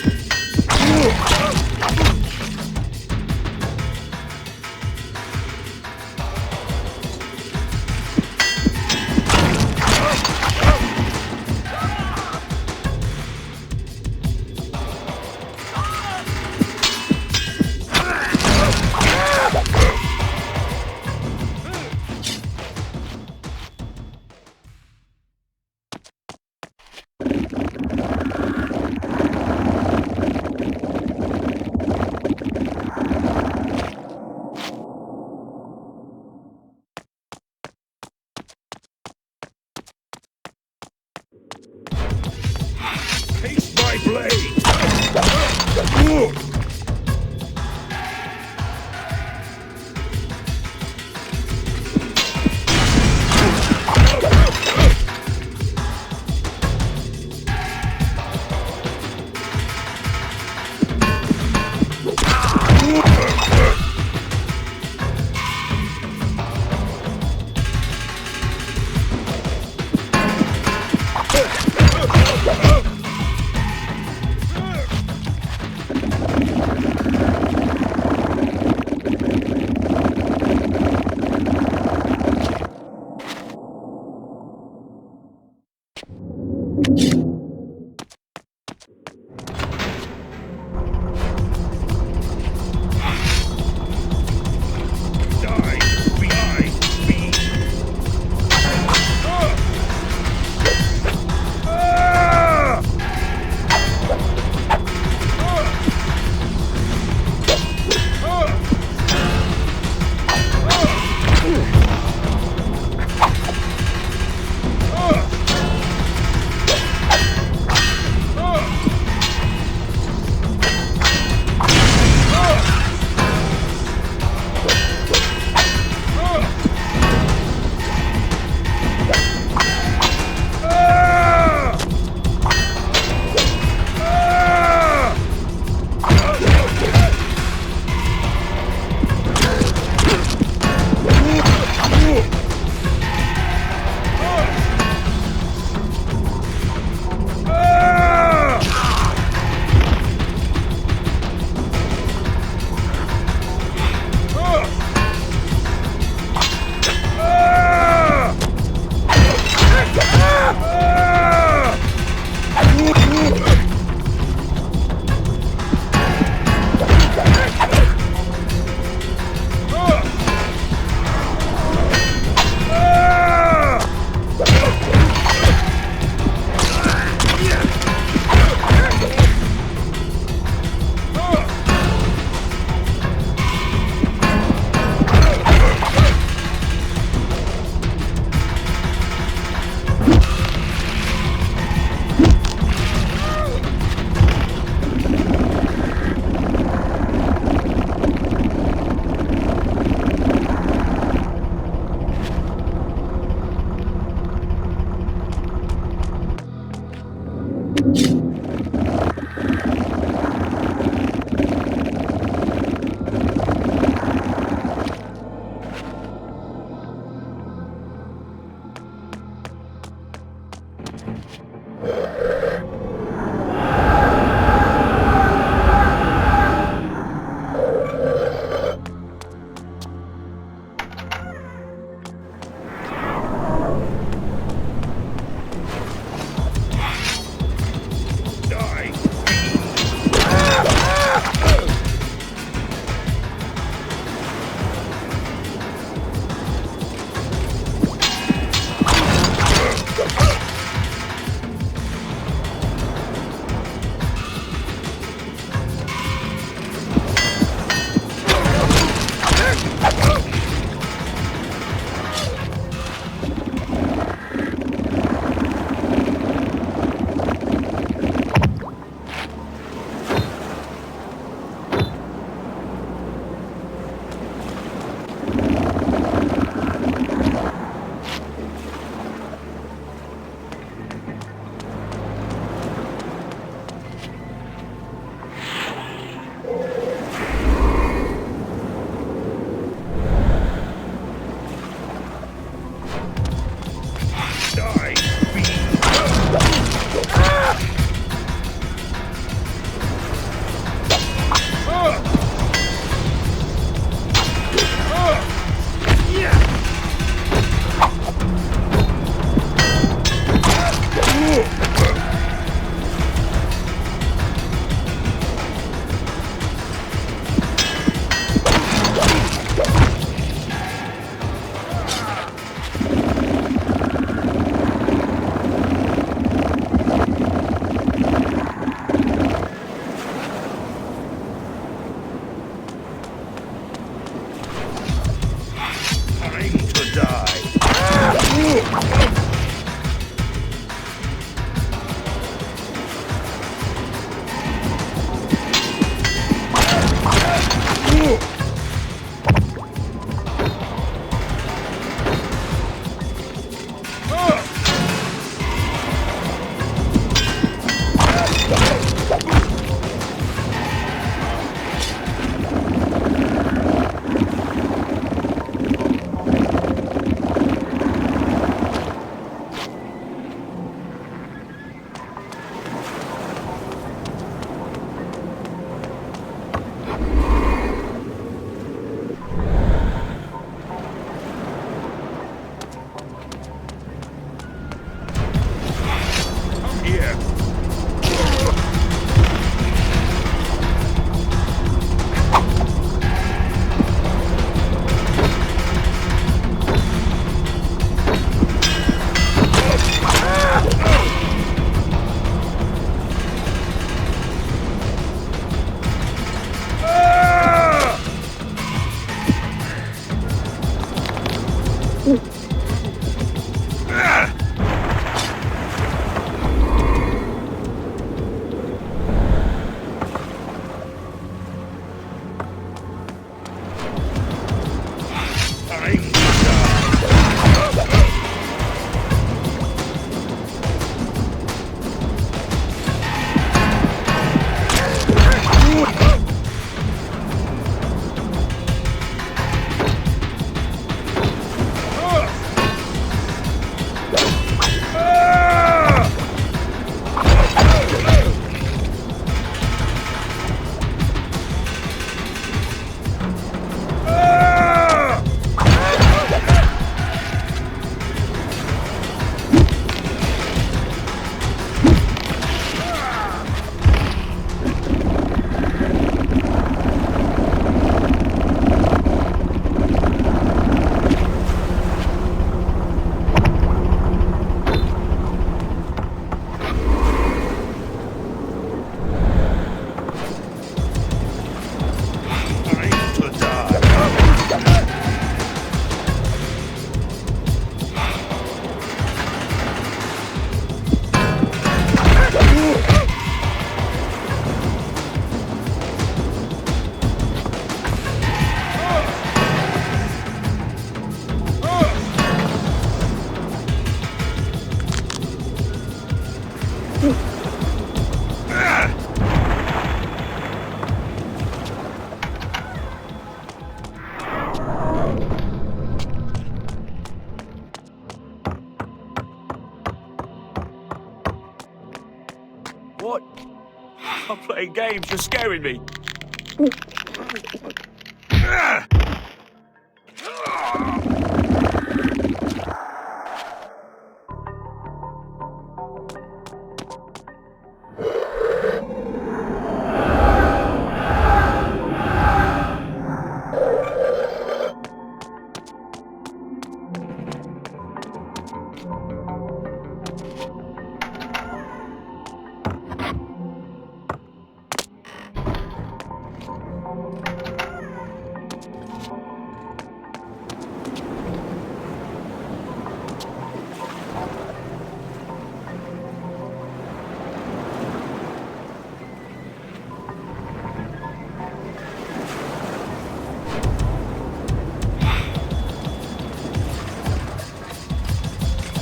playing games. You're scaring me.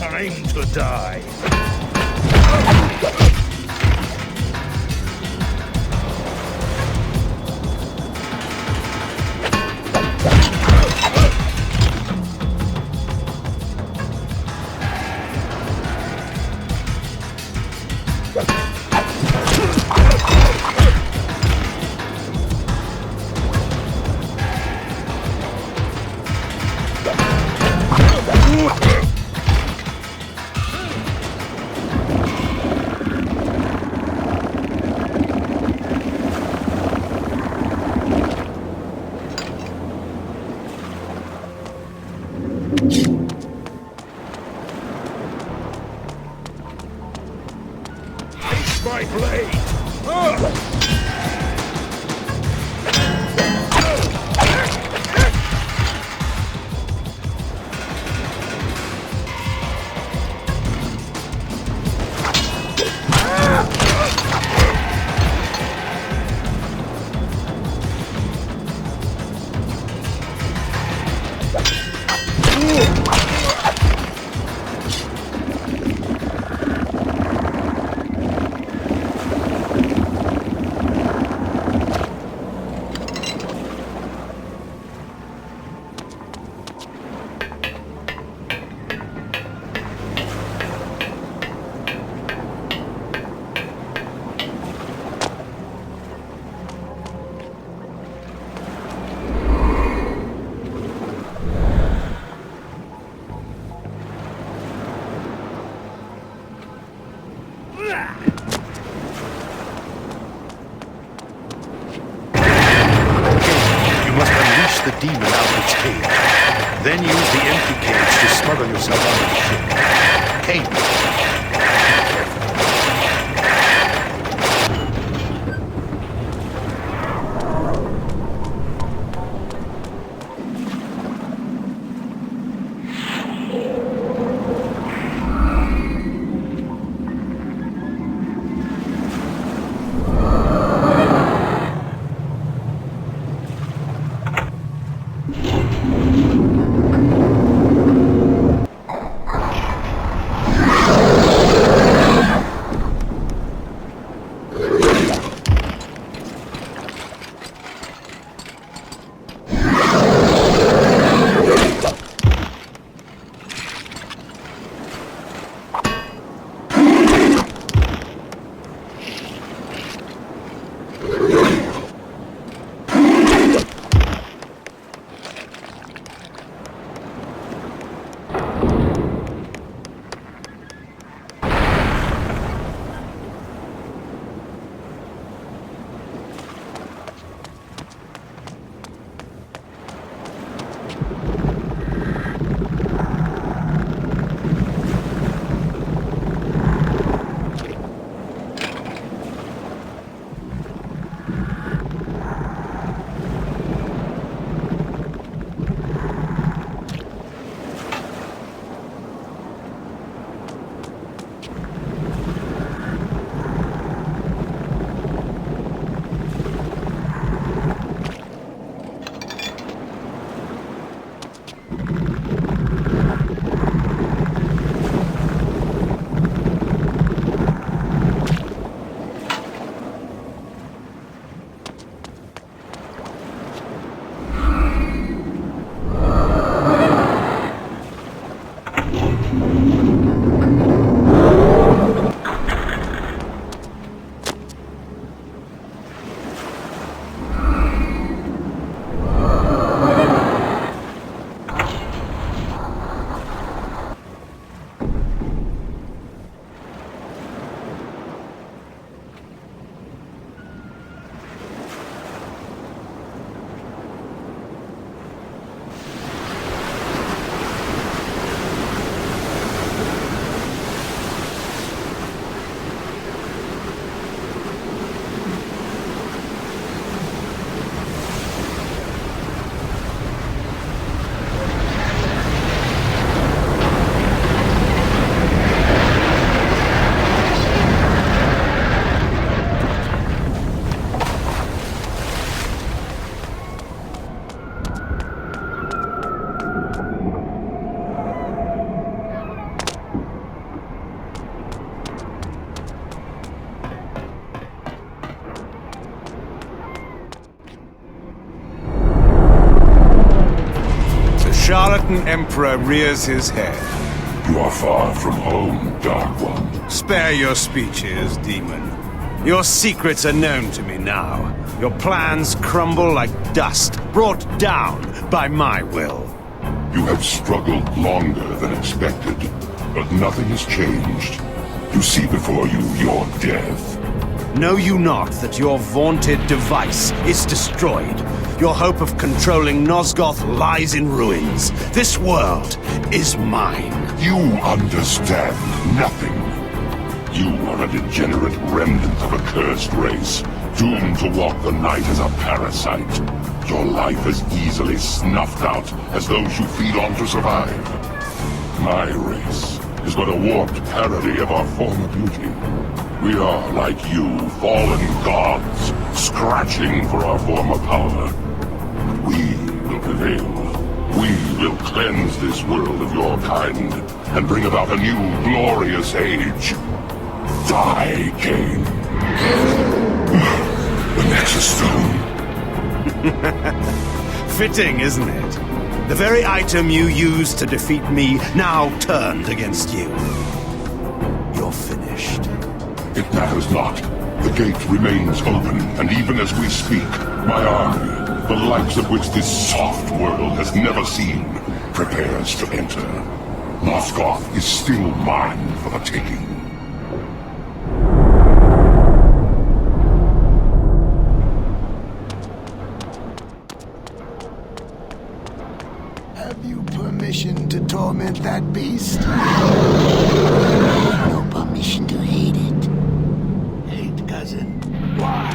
Time to die. My blade! The demon out of its cage. Then use the empty cage to smuggle yourself onto the ship. Kain, be careful. forgotten emperor rears his head. You are far from home, Dark One. Spare your speeches, demon. Your secrets are known to me now. Your plans crumble like dust, brought down by my will. You have struggled longer than expected, but nothing has changed. You see before you your death. Know you not that your vaunted device is destroyed? Your hope of controlling Nosgoth lies in ruins. This world is mine. You understand nothing. You are a degenerate remnant of a cursed race, doomed to walk the night as a parasite. Your life is easily snuffed out as those you feed on to survive. My race is but a warped parody of our former beauty. We are, like you, fallen gods, scratching for our former power. We will prevail. We will cleanse this world of your kind, and bring about a new, glorious age. Die, Kain. The Nexus Stone. Fitting, isn't it? The very item you used to defeat me now turned against you. You're finished. It matters not. The gate remains open, and even as we speak, my army, the likes of which this soft world has never seen, prepares to enter. Nosgoth is still mine for the taking. Have you permission to torment that beast? No permission to hate it. Hate, cousin? Why?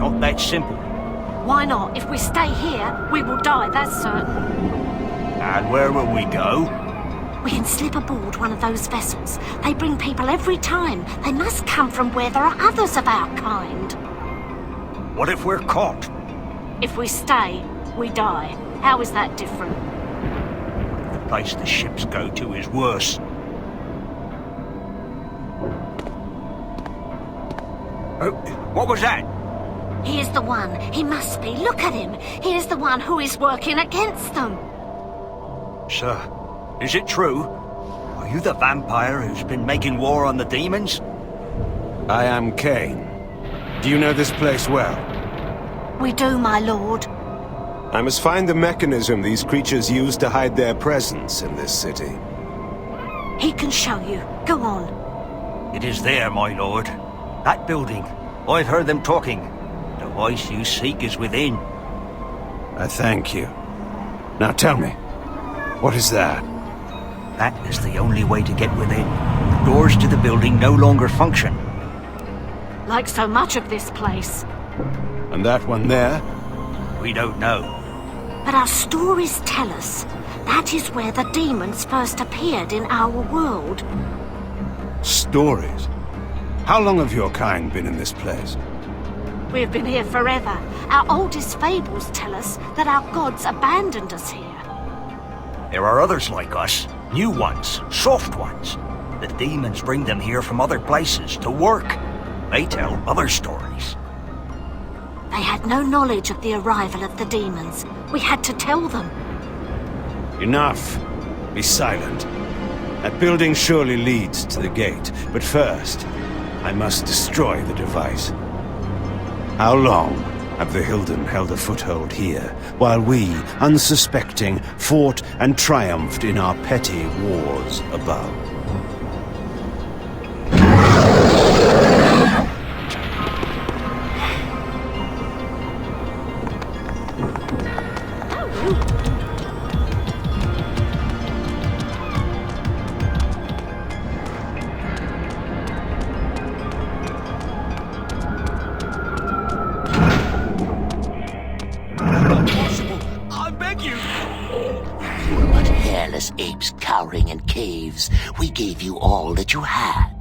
not that simple. Why not? If we stay here, we will die, that's certain. And where will we go? We can slip aboard one of those vessels. They bring people every time. They must come from where there are others of our kind. What if we're caught? If we stay, we die. How is that different? The place the ships go to is worse. What was that? He is the one. He must be. Look at him. He is the one who is working against them. Sir, is it true? Are you the vampire who's been making war on the demons? I am Kain. Do you know this place well? We do, my lord. I must find the mechanism these creatures use to hide their presence in this city. He can show you. Go on. It is there, my lord. That building. I've heard them talking. The voice you seek is within. I thank you. Now tell me, what is that? That is the only way to get within. The doors to the building no longer function. Like so much of this place. And that one there? We don't know. But our stories tell us that is where the demons first appeared in our world. Stories? How long have your kind been in this place? We have been here forever. Our oldest fables tell us that our gods abandoned us here. There are others like us. New ones. Soft ones. The demons bring them here from other places to work. They tell other stories. They had no knowledge of the arrival of the demons. We had to tell them. Enough. Be silent. That building surely leads to the gate, but first, I must destroy the device. How long have the Hylden held a foothold here, while we, unsuspecting, fought and triumphed in our petty wars above? Apes cowering in caves. We gave you all that you had.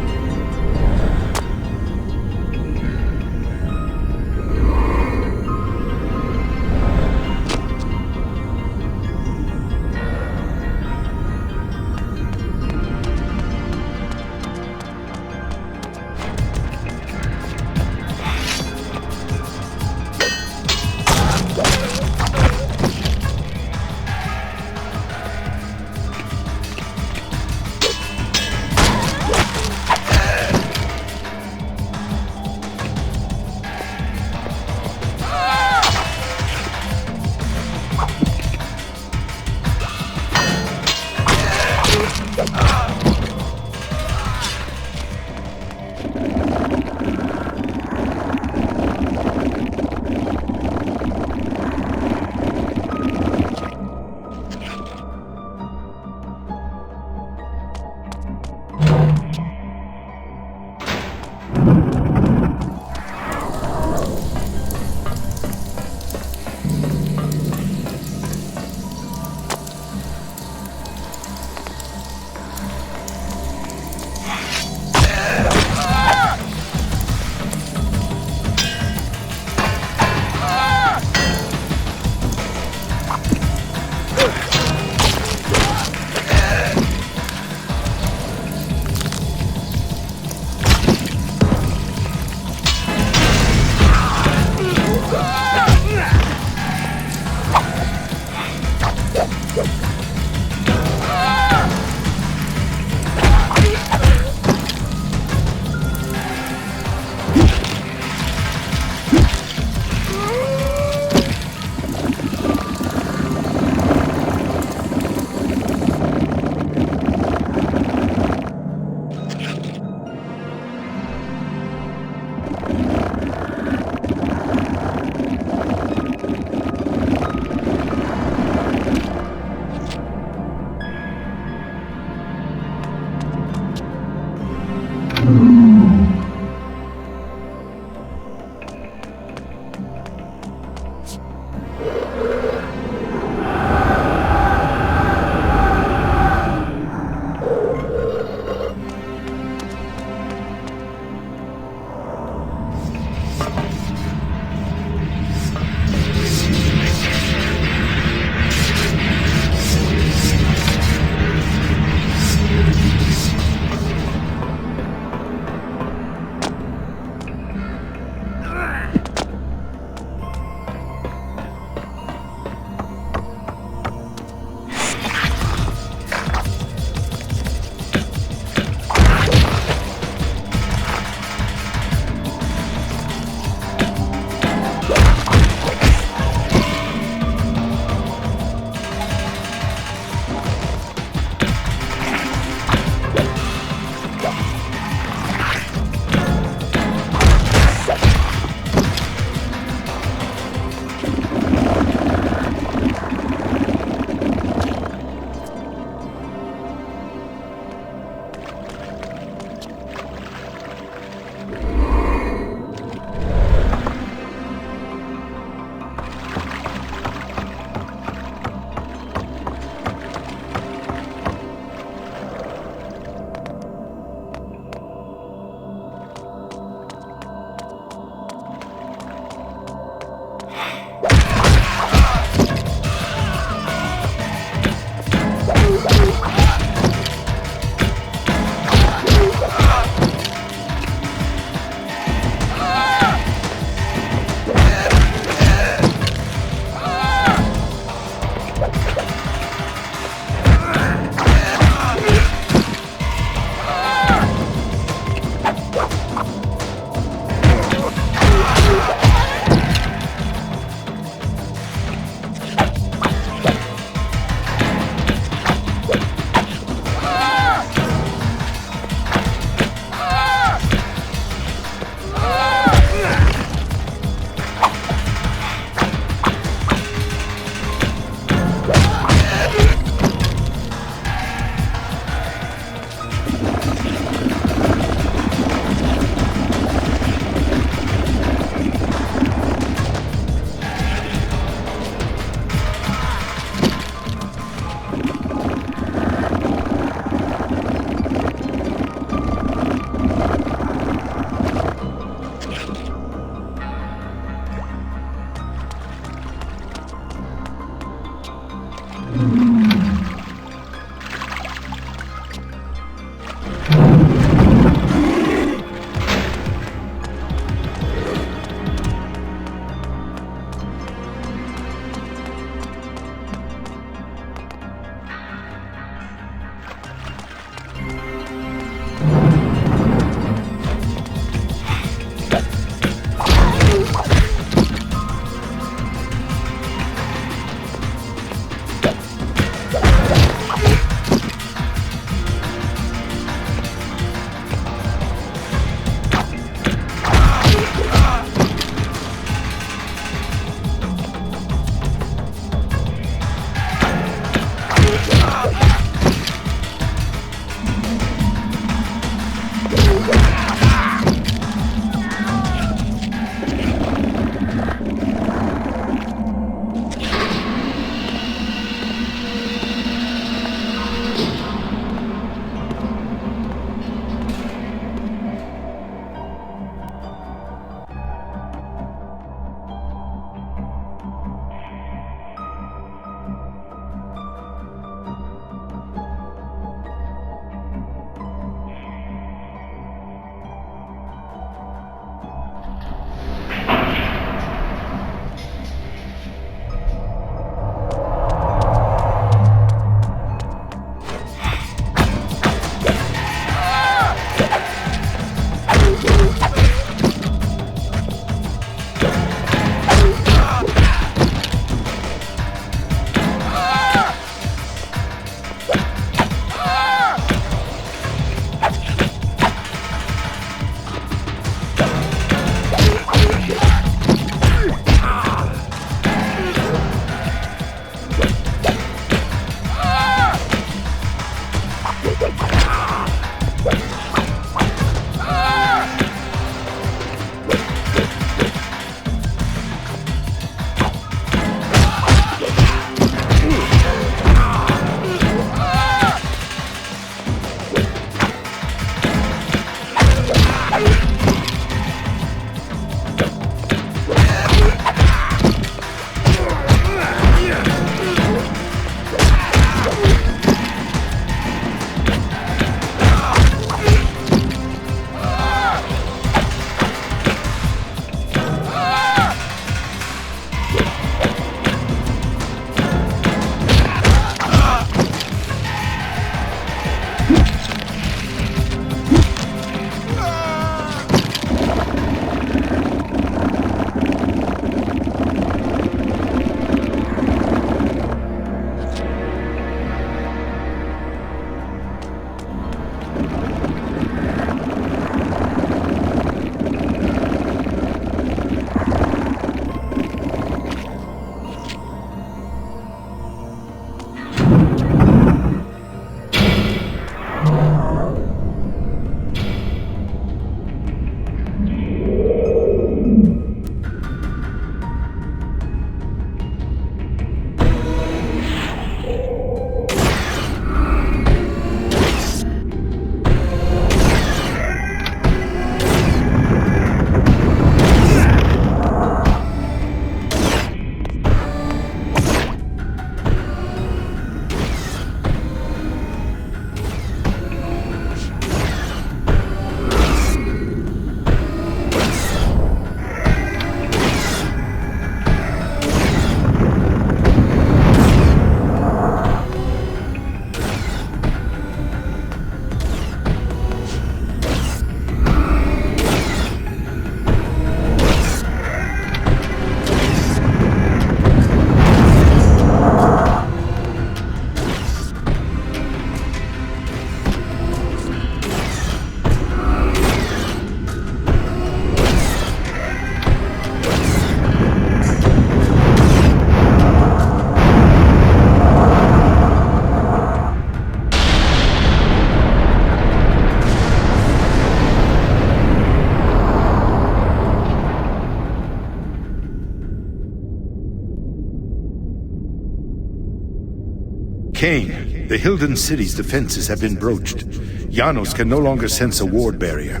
Kain, the Hylden city's defenses have been broached. Janos can no longer sense a ward barrier.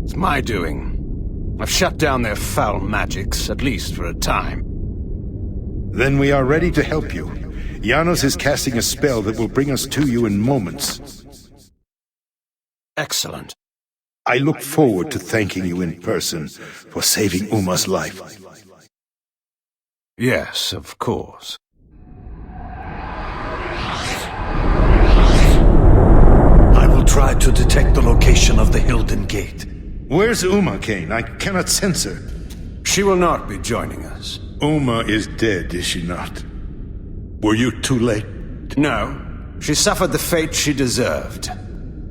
It's my doing. I've shut down their foul magics, at least for a time. Then we are ready to help you. Janos is casting a spell that will bring us to you in moments. Excellent. I look forward to thanking you in person for saving Umah's life. Yes, of course. I will try to detect the location of the Hylden Gate. Where's Umah, Kain? I cannot sense her. She will not be joining us. Umah is dead, is she not? Were you too late? No. She suffered the fate she deserved.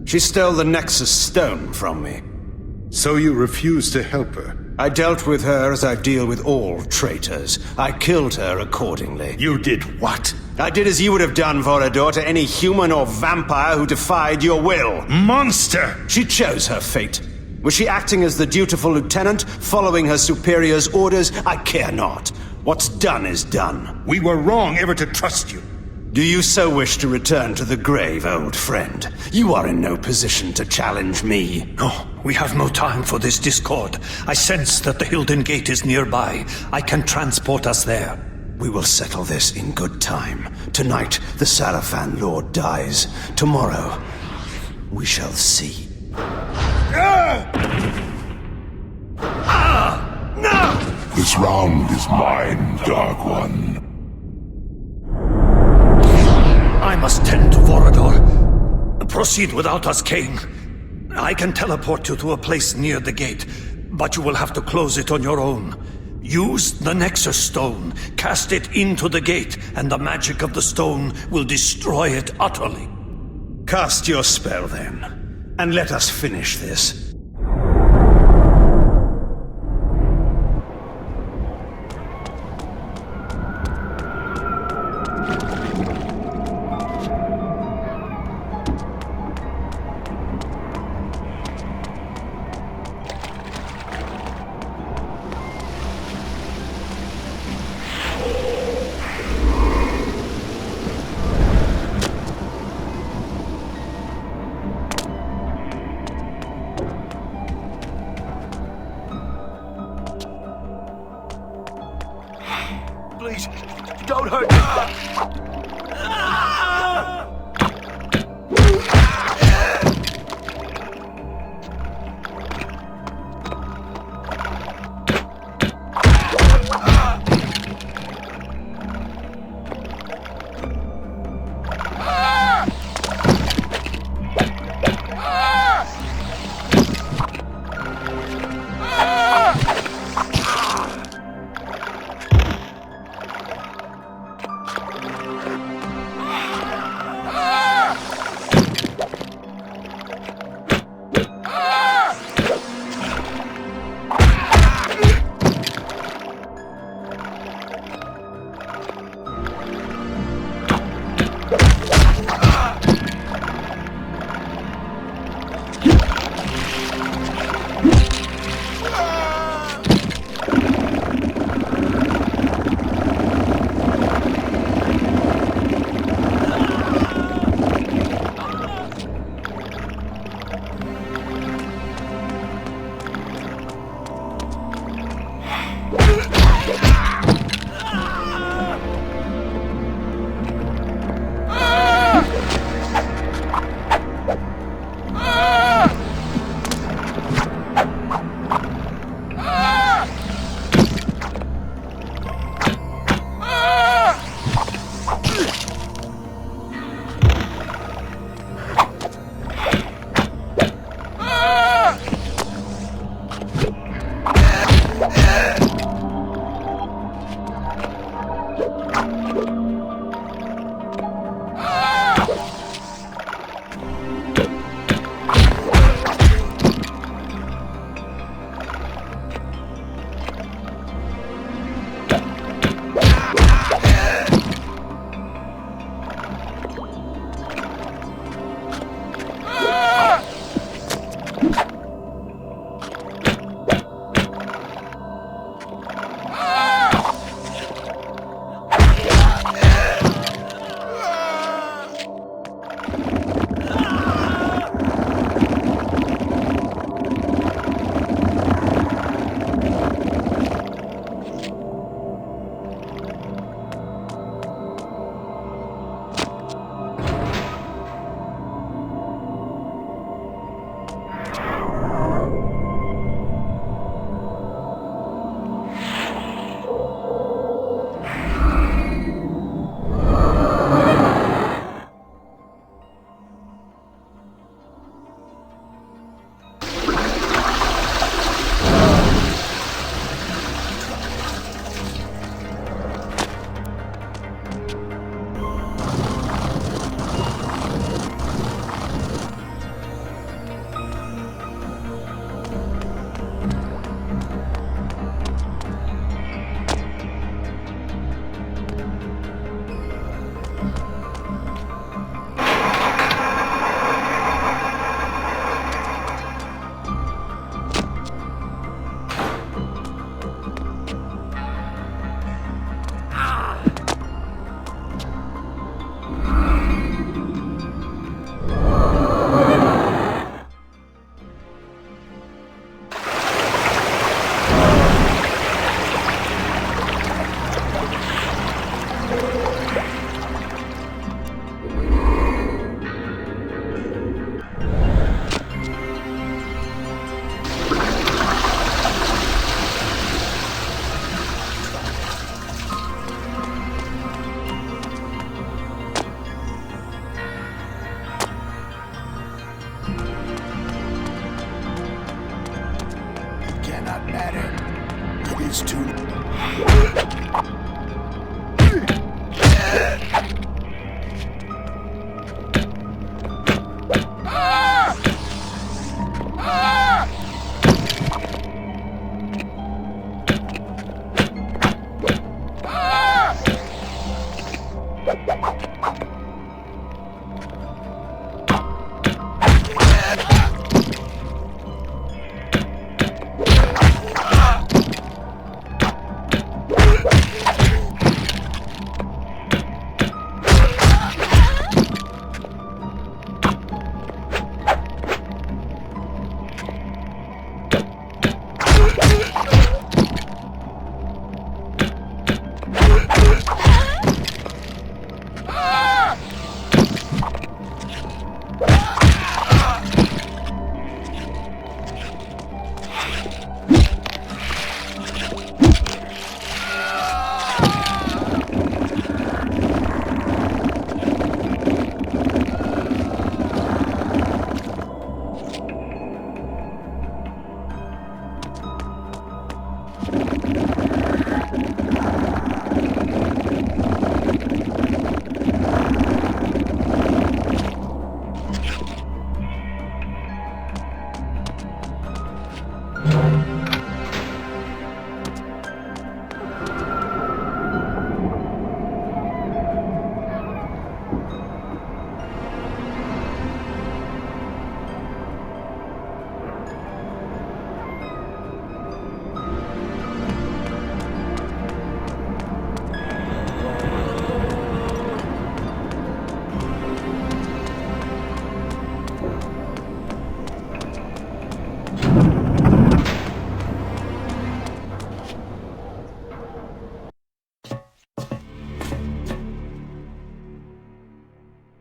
She stole the Nexus Stone from me. So you refused to help her? I dealt with her as I deal with all traitors. I killed her accordingly. You did what? I did as you would have done, Vorador, to any human or vampire who defied your will. Monster! She chose her fate. Was she acting as the dutiful lieutenant, following her superior's orders? I care not. What's done is done. We were wrong ever to trust you. Do you so wish to return to the grave, old friend? You are in no position to challenge me. No, we have no time for this discord. I sense that the Hylden Gate is nearby. I can transport us there. We will settle this in good time. Tonight, the Sarafan Lord dies. Tomorrow, we shall see. No! This round is mine, Dark One. I must tend to Vorador. Proceed without us, Kain. I can teleport you to a place near the gate, but you will have to close it on your own. Use the Nexus Stone, cast it into the gate, and the magic of the stone will destroy it utterly. Cast your spell, then, and let us finish this.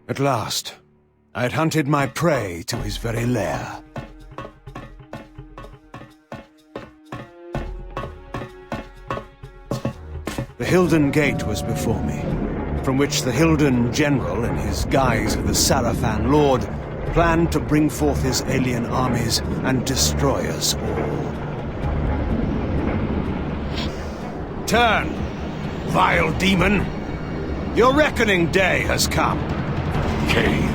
At last, I had hunted my prey to his very lair. The Hylden gate was before me, from which the Hylden general, in his guise of the Sarafan Lord, planned to bring forth his alien armies and destroy us all. Turn, vile demon! Your reckoning day has come. Kain.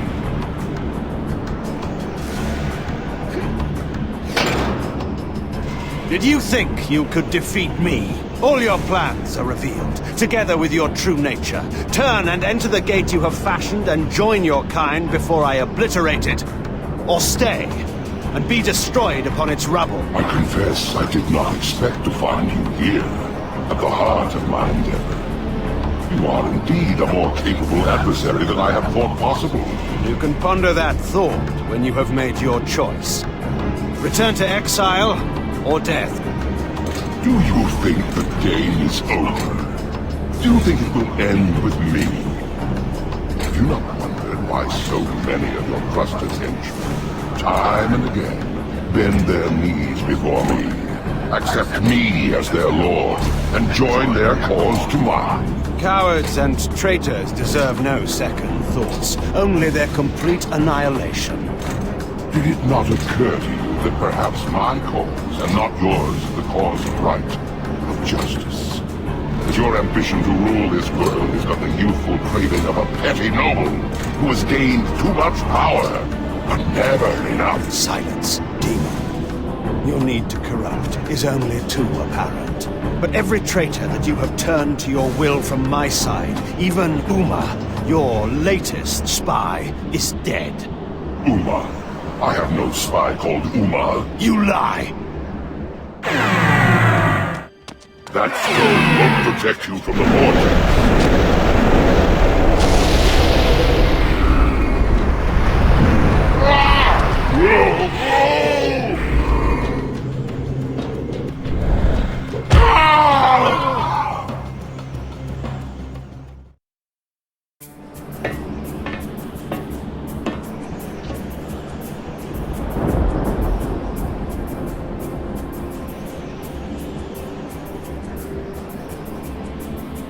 Did you think you could defeat me? All your plans are revealed, together with your true nature. Turn and enter the gate you have fashioned and join your kind before I obliterate it. Or stay, and be destroyed upon its rubble. I confess I did not expect to find you here, at the heart of my endeavor. You are indeed a more capable adversary than I have thought possible. You can ponder that thought when you have made your choice. Return to exile or death. Do you think the game is over? Do you think it will end with me? Have you not wondered why so many of your trusted henchmen, time and again, bend their knees before me, accept me as their lord, and join their cause to mine? Cowards and traitors deserve no second thoughts, only their complete annihilation. Did it not occur to you that perhaps my cause, and not yours, is the cause of right, of justice? That your ambition to rule this world is but the youthful craving of a petty noble who has gained too much power, but never enough? Silence, demon. Your need to corrupt is only too apparent. But every traitor that you have turned to your will from my side, even Umah, your latest spy, is dead. Umah? I have no spy called Umah. You lie! That stone won't protect you from the vortex.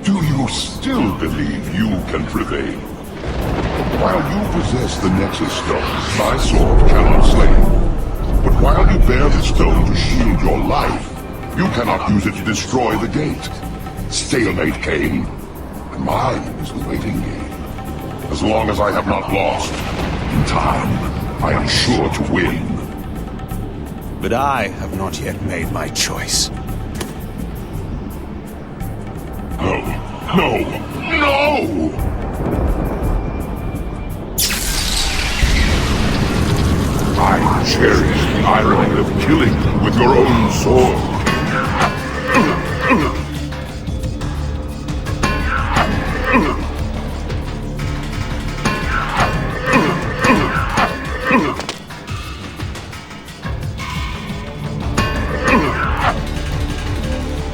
Do you still believe you can prevail? While you possess the Nexus Stone, my sword cannot slay you. But while you bear the stone to shield your life, you cannot use it to destroy the gate. Stalemate, Kain. And mine is the waiting game. As long as I have not lost, in time, I am sure to win. But I have not yet made my choice. No! No! I cherish the irony of killing with your own sword.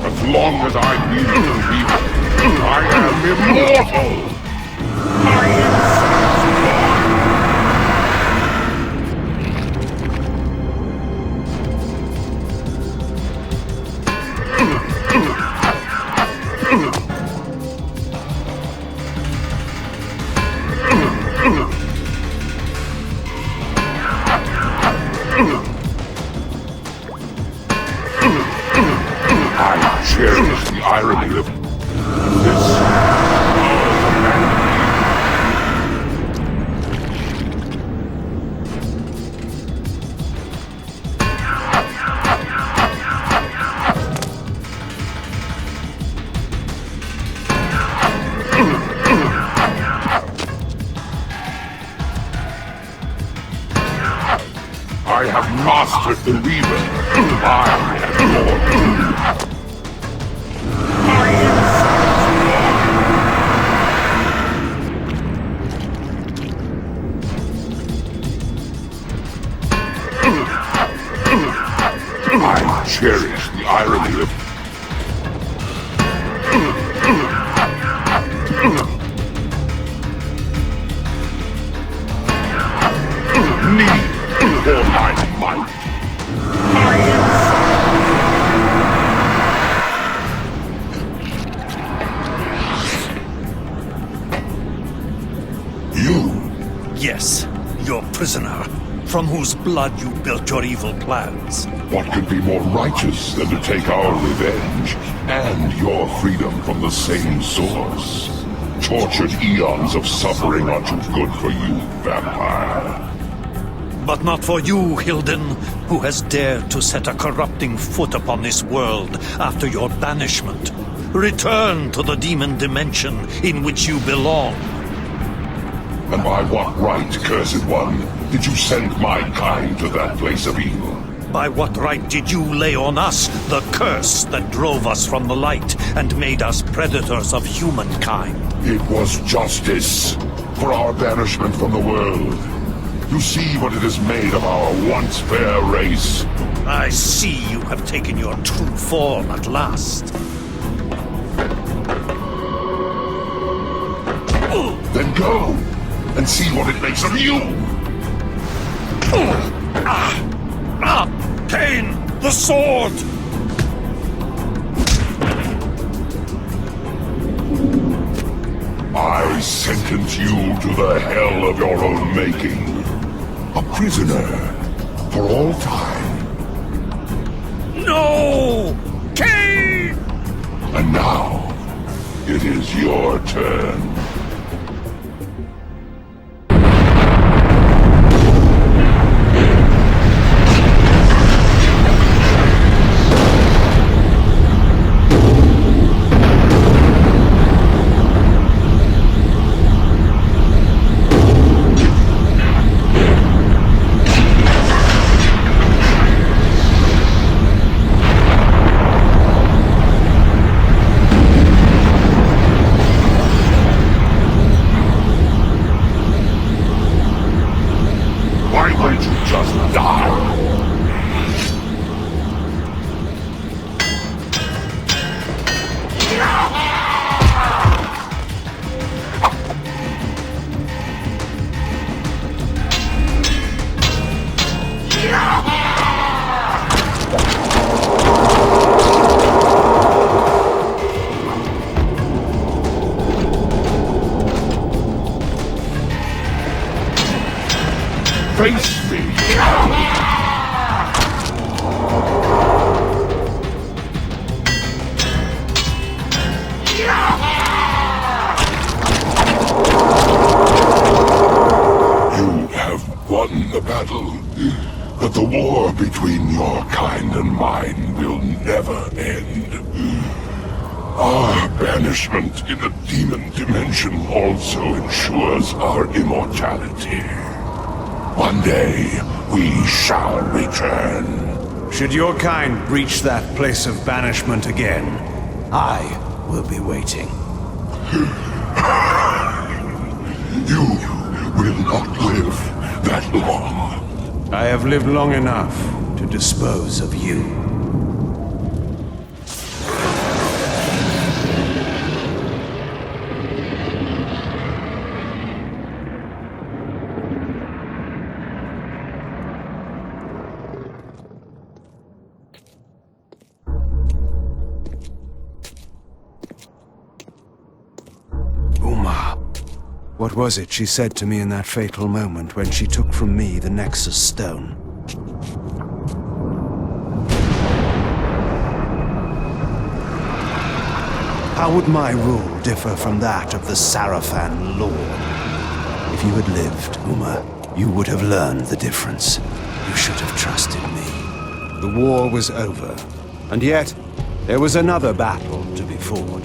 As long as I live to be, I am immortal! I cherish the irony of I have mastered the Reaver. I am Lord Hильден. I cherish the irony of need for my might. You? Yes, your prisoner, from whose blood you built your evil plans. What could be more righteous than to take our revenge and your freedom from the same source? Tortured eons of suffering are too good for you, vampire. But not for you, Hylden, who has dared to set a corrupting foot upon this world after your banishment. Return to the demon dimension in which you belong. And by what right, cursed one, did you send my kind to that place of evil? By what right did you lay on us the curse that drove us from the light and made us predators of humankind? It was justice for our banishment from the world. You see what it has made of our once fair race. I see you have taken your true form at last. Then go and see what it makes of you! Kain, the sword! I sentence you to the hell of your own making. A prisoner for all time. No! Kain! And now, it is your turn. Face me! You have won the battle, but the war between your kind and mine will never end. Our banishment in the demon dimension also ensures our immortality. One day, we shall return. Should your kind reach that place of banishment again, I will be waiting. You will not live that long. I have lived long enough to dispose of you. Umah. What was it she said to me in that fatal moment when she took from me the Nexus Stone? How would my rule differ from that of the Sarafan Lord? If you had lived, Umah, you would have learned the difference. You should have trusted me. The war was over, and yet there was another battle to be fought.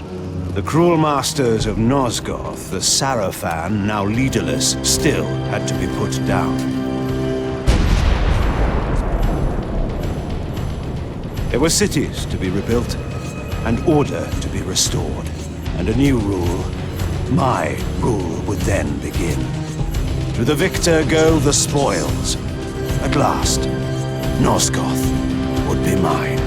The cruel masters of Nosgoth, the Sarafan, now leaderless, still had to be put down. There were cities to be rebuilt, and order to be restored, and a new rule, my rule, would then begin. To the victor go the spoils. At last, Nosgoth would be mine.